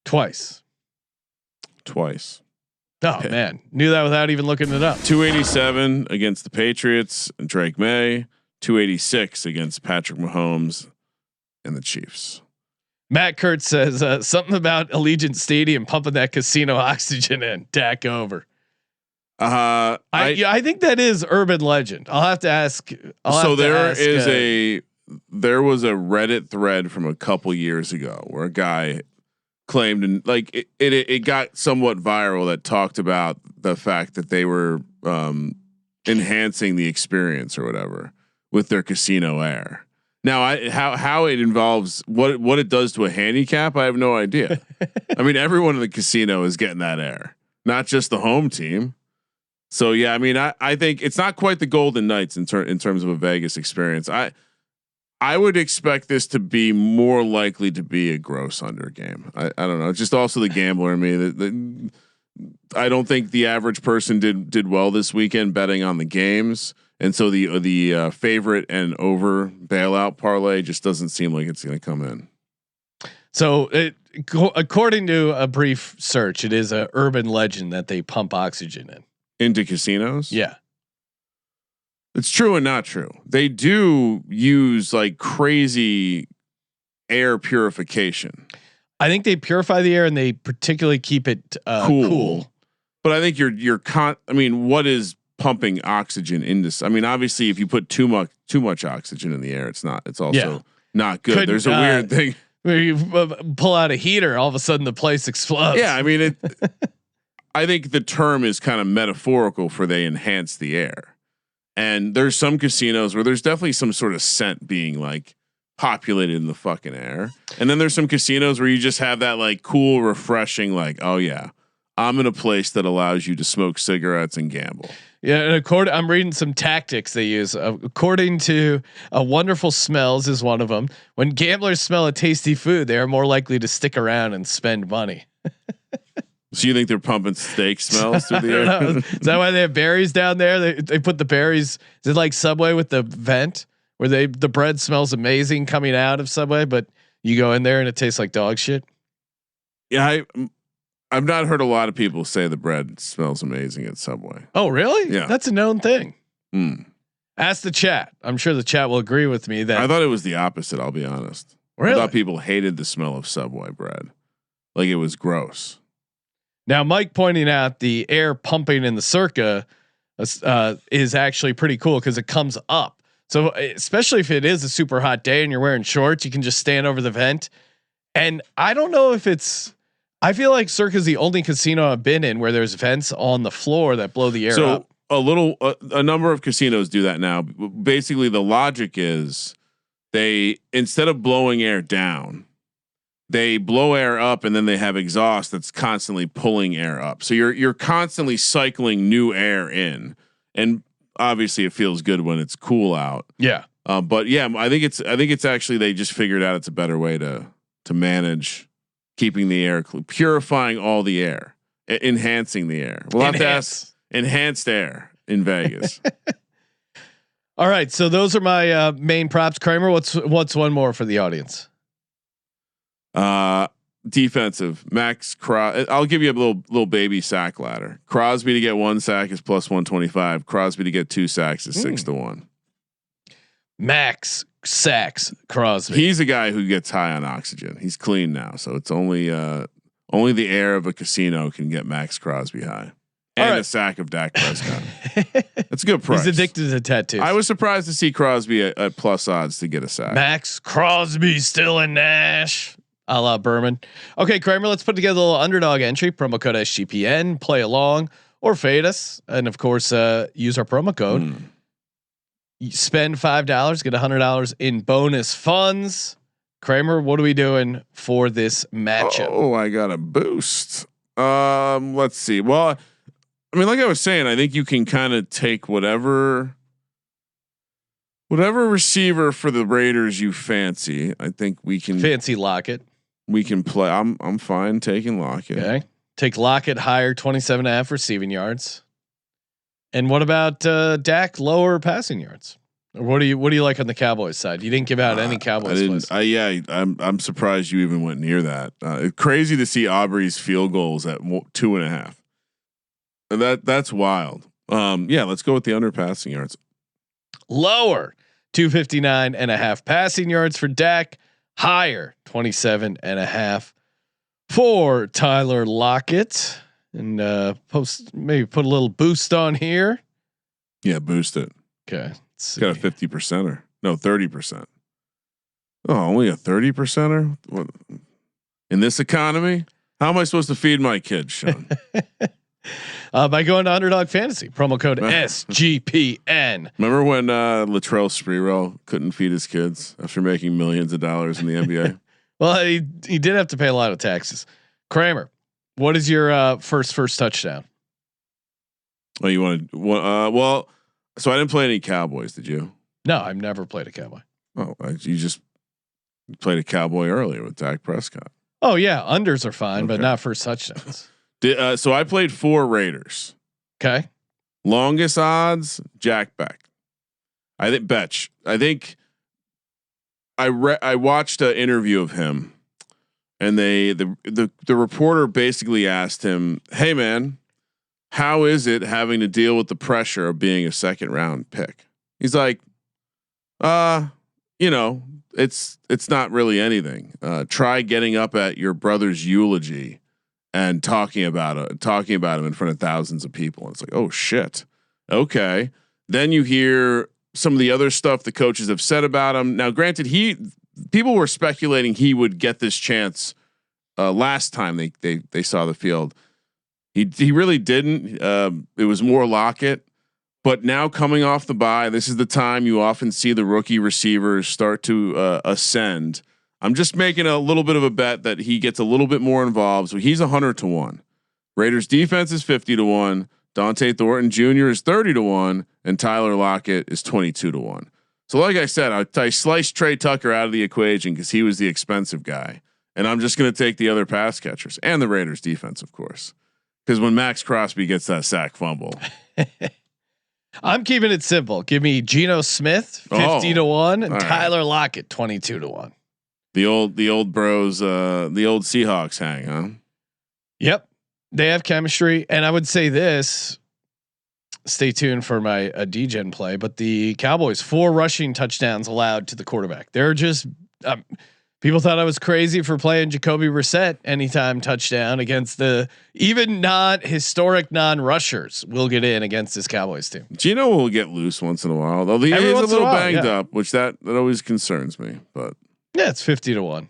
Speaker 1: Twice. Oh man, knew that without even looking it up.
Speaker 5: 287 against the Patriots and Drake May. 286 against Patrick Mahomes and the Chiefs.
Speaker 1: Matt Kurtz says something about Allegiant Stadium pumping that casino oxygen in. Dak over. I think that is urban legend. I'll have to ask.
Speaker 5: There was a Reddit thread from a couple years ago where a guy claimed, and like it got somewhat viral, that talked about the fact that they were enhancing the experience or whatever with their casino air. Now, how it involves what it does to a handicap, I have no idea. I mean, everyone in the casino is getting that air, not just the home team. So yeah, I mean, I think it's not quite the Golden Knights in terms of a Vegas experience. I would expect this to be more likely to be a gross under game. I don't know. It's just also the gambler in me that I don't think the average person did well this weekend betting on the games. And so the favorite and over bailout parlay just doesn't seem like it's going to come in.
Speaker 1: So according to a brief search, it is a urban legend that they pump oxygen
Speaker 5: into casinos.
Speaker 1: Yeah,
Speaker 5: it's true and not true. They do use like crazy air purification.
Speaker 1: I think they purify the air and they particularly keep it cool.
Speaker 5: But I think what is pumping oxygen into? I mean, obviously, if you put too much oxygen in the air, it's also not good. There's a weird thing
Speaker 1: where you pull out a heater, all of a sudden the place explodes.
Speaker 5: Yeah, I mean, I think the term is kind of metaphorical for they enhance the air. And there's some casinos where there's definitely some sort of scent being like populated in the fucking air. And then there's some casinos where you just have that like cool, refreshing, like, oh yeah, I'm in a place that allows you to smoke cigarettes and gamble.
Speaker 1: Yeah, and I'm reading some tactics they use. According to Wonderful Smells is one of them. When gamblers smell a tasty food, they are more likely to stick around and spend money.
Speaker 5: So you think they're pumping steak smells through the air?
Speaker 1: Is that why they have berries down there? They put the berries. Is it like Subway with the vent where the bread smells amazing coming out of Subway, but you go in there and it tastes like dog shit?
Speaker 5: Yeah, I've not heard a lot of people say the bread smells amazing at Subway.
Speaker 1: Oh, really?
Speaker 5: Yeah,
Speaker 1: that's a known thing. Ask the chat. I'm sure the chat will agree with me that
Speaker 5: I thought it was the opposite. I'll be honest.
Speaker 1: Really?
Speaker 5: I thought people hated the smell of Subway bread, like it was gross.
Speaker 1: Now, Mike pointing out the air pumping in the Circa is actually pretty cool because it comes up. So especially if it is a super hot day and you're wearing shorts, you can just stand over the vent. And I don't know if I feel like Circa is the only casino I've been in where there's vents on the floor that blow the air up.
Speaker 5: A number of casinos do that now. Basically, the logic is they, instead of blowing air down, they blow air up and then they have exhaust that's constantly pulling air up. So you're constantly cycling new air in, and obviously it feels good when it's cool out.
Speaker 1: Yeah.
Speaker 5: But yeah, I think it's actually they just figured out it's a better way to manage keeping the air purifying all the air, enhancing the air. We'll have to ask enhanced air in Vegas.
Speaker 1: All right, so those are my main props. Kramer, what's one more for the audience?
Speaker 5: defensive. I'll give you a little baby sack ladder. Crosby to get 1 sack is plus 125. Crosby to get 2 sacks is 6 to 1.
Speaker 1: Max sacks Crosby.
Speaker 5: He's a guy who gets high on oxygen. He's clean now, so it's only the air of a casino can get Max Crosby high. And a sack of Dak Prescott. That's a good price.
Speaker 1: He's addicted to tattoos.
Speaker 5: I was surprised to see Crosby at plus odds to get a sack.
Speaker 1: Max Crosby still in Nash. A la Berman. Okay, Kramer, let's put together a little underdog entry. Promo code SGPN. Play along or fade us. And of course, use our promo code. You spend $5, get $100 in bonus funds. Kramer, what are we doing for this matchup?
Speaker 5: Oh, I got a boost. Let's see. Well, I mean, like I was saying, I think you can kind of take whatever receiver for the Raiders you fancy. I think we can
Speaker 1: fancy Lockett.
Speaker 5: We can play. I'm fine taking Lockett.
Speaker 1: Okay, take Lockett higher, 27.5 receiving yards. And what about Dak lower passing yards? Or what do you like on the Cowboys side? You didn't give out any Cowboys.
Speaker 5: I'm surprised you even went near that. It's crazy to see Aubrey's field goals at 2.5. That's wild. Let's go with the under passing yards.
Speaker 1: Lower 259.5 passing yards for Dak. Higher 27.5 for Tyler Lockett. And maybe put a little boost on here.
Speaker 5: Yeah, boost it.
Speaker 1: Okay.
Speaker 5: Got a 50%er. No, 30%. Oh, only a 30%er? What? In this economy? How am I supposed to feed my kids, Sean?
Speaker 1: By going to Underdog Fantasy, promo code SGPN.
Speaker 5: Remember when Latrell Sprewell couldn't feed his kids after making millions of dollars in the NBA?
Speaker 1: Well, he did have to pay a lot of taxes. Kramer, what is your first touchdown?
Speaker 5: Oh, you wanted well. So I didn't play any Cowboys. Did you?
Speaker 1: No, I've never played a Cowboy.
Speaker 5: Oh, you just played a Cowboy earlier with Dak Prescott.
Speaker 1: Oh yeah, unders are fine, but not first touchdowns.
Speaker 5: So I played 4 Raiders.
Speaker 1: Okay.
Speaker 5: Longest odds, Jack Beck. I think Betch. I think I watched an interview of him, and the reporter basically asked him, "Hey man, how is it having to deal with the pressure of being a 2nd round pick?" He's like, it's not really anything. Try getting up at your brother's eulogy and talking about him in front of thousands of people. And it's like, oh shit. Okay. Then you hear some of the other stuff the coaches have said about him. Now, granted, people were speculating he would get this chance last time they saw the field. He really didn't. It was more Lockett. But now coming off the bye, this is the time you often see the rookie receivers start to ascend. I'm just making a little bit of a bet that he gets a little bit more involved. So he's 100 to 1. Raiders defense is 50 to 1. Dante Thornton Jr. is 30 to 1, and Tyler Lockett is 22 to 1. So like I said, I sliced Trey Tucker out of the equation because he was the expensive guy, and I'm just going to take the other pass catchers and the Raiders defense, of course, because when Max Crosby gets that sack fumble.
Speaker 1: I'm keeping it simple. Give me Geno Smith 50 to 1 and Tyler Lockett 22 to 1.
Speaker 5: The old bros, the old Seahawks hang, huh?
Speaker 1: Yep. They have chemistry. And I would say this, stay tuned for my DGen play, but the Cowboys 4 rushing touchdowns allowed to the quarterback. They're just, people thought I was crazy for playing Jacoby Brissett anytime touchdown against the even not historic non-rushers will get in against this Cowboys team.
Speaker 5: Geno will get loose once in a while, though. He is a little banged up, which that always concerns me, but
Speaker 1: yeah, it's 50 to 1.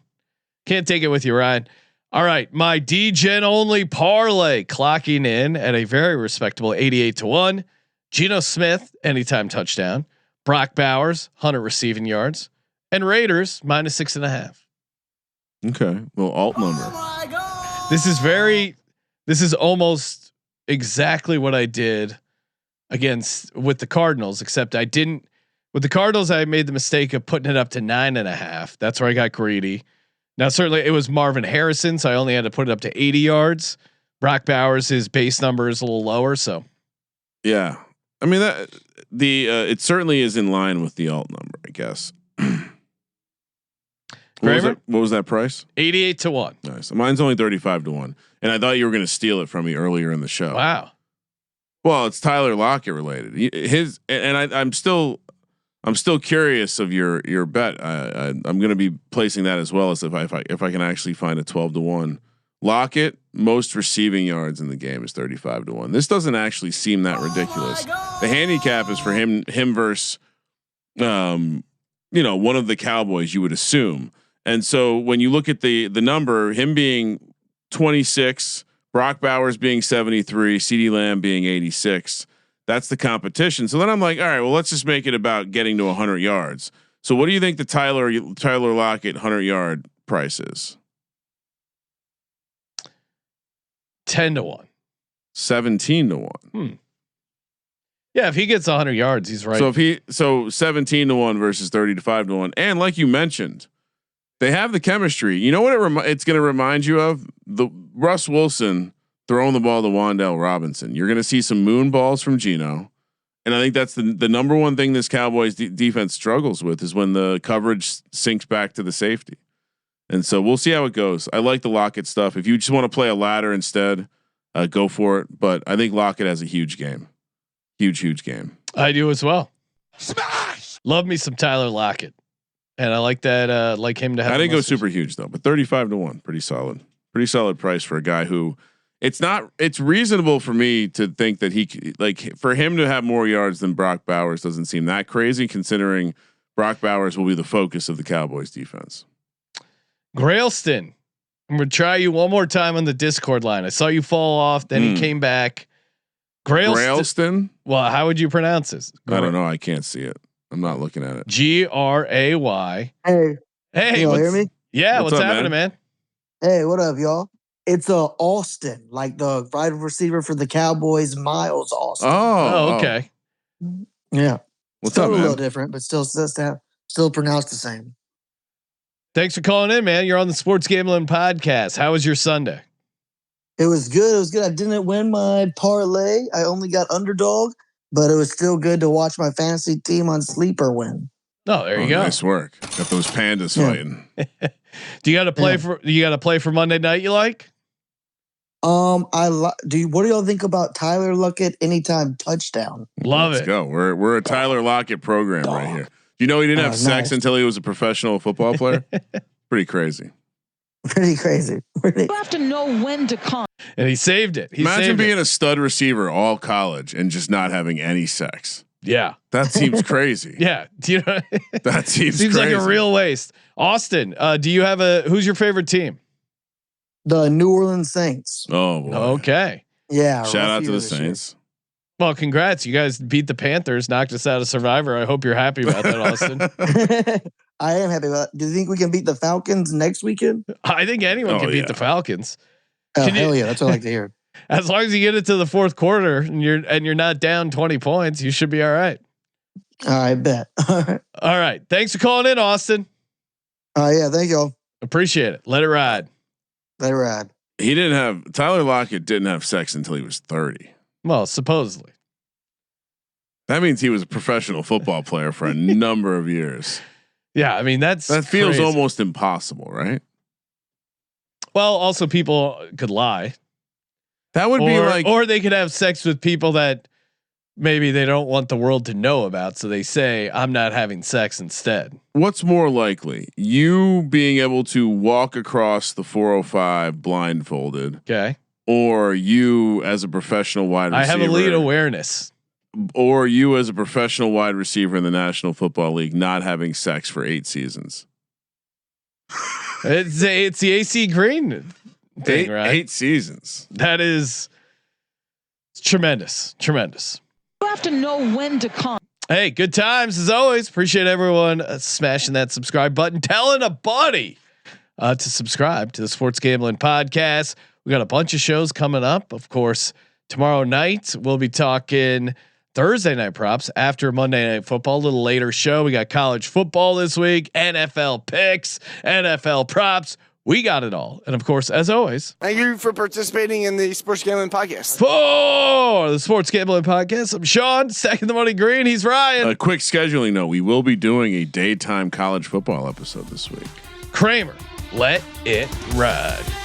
Speaker 1: Can't take it with you, Ryan. All right. My DGen only parlay clocking in at a very respectable 88 to 1. Geno Smith, anytime touchdown. Brock Bowers, 100 receiving yards, and Raiders -6.5.
Speaker 5: Okay. Well, alt number.
Speaker 1: This is almost exactly what I did with the Cardinals, except I didn't. With the Cardinals, I made the mistake of putting it up to 9.5. That's where I got greedy. Now, certainly it was Marvin Harrison, so I only had to put it up to 80 yards. Brock Bowers, his base number is a little lower, so
Speaker 5: yeah. I mean that it certainly is in line with the alt number, I guess.
Speaker 1: Kramer?
Speaker 5: What was that price?
Speaker 1: 88 to 1.
Speaker 5: Nice. Mine's only 35 to 1. And I thought you were going to steal it from me earlier in the show.
Speaker 1: Wow.
Speaker 5: Well, it's Tyler Lockett related. I'm still curious of your bet. I'm going to be placing that as well as if I can actually find a 12 to 1. Lockett, most receiving yards in the game is 35 to 1. This doesn't actually seem that ridiculous. The handicap is for him versus one of the Cowboys, you would assume. And so when you look at the number, him being 26, Brock Bowers being 73, CeeDee Lamb being 86, that's the competition. So then I'm like, all right, well, let's just make it about getting to 100 yards. So what do you think the Tyler Lockett 100-yard price is?
Speaker 1: 10 to 1.
Speaker 5: 17 to 1.
Speaker 1: Yeah, if he gets 100 yards, he's right.
Speaker 5: So 17 to 1 versus 35 to 1. And like you mentioned, they have the chemistry. You know what it's going to remind you of? The Russ Wilson throwing the ball to Wan'Dale Robinson. You're going to see some moon balls from Geno. And I think that's the number one thing this Cowboys defense struggles with is when the coverage sinks back to the safety. And so we'll see how it goes. I like the Lockett stuff. If you just want to play a ladder instead, go for it. But I think Lockett has a huge game. Huge game.
Speaker 1: I do as well. Smash! Love me some Tyler Lockett. And I like that. Like him to have.
Speaker 5: I didn't go super huge though, but 35 to 1, pretty solid price for a guy who it's reasonable for me to think that for him to have more yards than Brock Bowers doesn't seem that crazy considering Brock Bowers will be the focus of the Cowboys defense.
Speaker 1: Grailston, I'm going to try you one more time on the Discord line. I saw you fall off, then he came back.
Speaker 5: Grailston?
Speaker 1: Well, how would you pronounce this?
Speaker 5: I don't know. I can't see it. I'm not looking at it.
Speaker 1: Gray. Hey,
Speaker 12: you hear me?
Speaker 1: Yeah, what's up, happening, man?
Speaker 12: Hey, what up, y'all? It's Austin, like the wide receiver for the Cowboys, Miles Austin.
Speaker 1: Oh, okay.
Speaker 12: Yeah.
Speaker 5: What's
Speaker 12: still
Speaker 5: up,
Speaker 12: a
Speaker 5: man?
Speaker 12: little different, but still pronounced the same.
Speaker 1: Thanks for calling in, man. You're on the Sports Gambling Podcast. How was your Sunday?
Speaker 12: It was good. I didn't win my parlay. I only got underdog, but it was still good to watch my fantasy team on sleeper win.
Speaker 1: Oh, there you go.
Speaker 5: Nice work. Got those pandas fighting.
Speaker 1: Do you got to play for? You got to play for Monday night? You like?
Speaker 12: What do y'all think about Tyler Lockett anytime touchdown?
Speaker 1: Love
Speaker 5: Let's go. We're a Tyler Lockett program right here. Do you know he didn't have sex until he was a professional football player? Pretty crazy.
Speaker 12: Pretty crazy.
Speaker 13: You have to know when to come.
Speaker 1: And he saved it.
Speaker 5: Imagine being a stud receiver all college and just not having any sex.
Speaker 1: Yeah,
Speaker 5: that seems crazy.
Speaker 1: Yeah, do you know
Speaker 5: that seems
Speaker 1: crazy.
Speaker 5: Like
Speaker 1: a real waste. Austin, do you have who's your favorite team?
Speaker 12: The New Orleans Saints.
Speaker 5: Oh, boy.
Speaker 1: Okay.
Speaker 12: Yeah.
Speaker 5: Shout out to the Saints.
Speaker 1: Well, congrats. You guys beat the Panthers, knocked us out of Survivor. I hope you're happy about that, Austin.
Speaker 12: I am happy about it. Do you think we can beat the Falcons next weekend?
Speaker 1: I think anyone can beat the Falcons.
Speaker 12: Oh, hell yeah. That's what I like to hear.
Speaker 1: As long as you get it to the fourth quarter and you're not down 20 points, you should be all right.
Speaker 12: I bet.
Speaker 1: All right. Thanks for calling in, Austin.
Speaker 12: Yeah. Thank y'all.
Speaker 1: Appreciate it. Let it ride.
Speaker 5: Tyler Lockett didn't have sex until he was 30.
Speaker 1: Well, supposedly.
Speaker 5: That means he was a professional football player for a number of years.
Speaker 1: Yeah, I mean that
Speaker 5: feels almost impossible, right?
Speaker 1: Well, also people could lie.
Speaker 5: That would be like,
Speaker 1: or they could have sex with people that maybe they don't want the world to know about, so they say I'm not having sex instead.
Speaker 5: What's more likely, you being able to walk across the 405 blindfolded,
Speaker 1: okay,
Speaker 5: or you as a professional wide receiver?
Speaker 1: I have elite awareness.
Speaker 5: Or you as a professional wide receiver in the National Football League not having sex for 8 seasons.
Speaker 1: It's the AC Green thing, right?
Speaker 5: 8 seasons.
Speaker 1: That is tremendous. Tremendous.
Speaker 13: You have to know when to come.
Speaker 1: Hey, good times as always. Appreciate everyone smashing that subscribe button, telling a buddy to subscribe to the Sports Gambling Podcast. We got a bunch of shows coming up. Of course, tomorrow night we'll be talking Thursday night props after Monday Night Football. A little later show. We got college football this week, NFL picks, NFL props. We got it all. And of course, as always,
Speaker 14: thank you for participating in the Sports Gambling Podcast.
Speaker 1: For the Sports Gambling Podcast, I'm Sean, second the money green. He's Ryan.
Speaker 5: A quick scheduling note. We will be doing a daytime college football episode this week.
Speaker 1: Kramer, let it ride.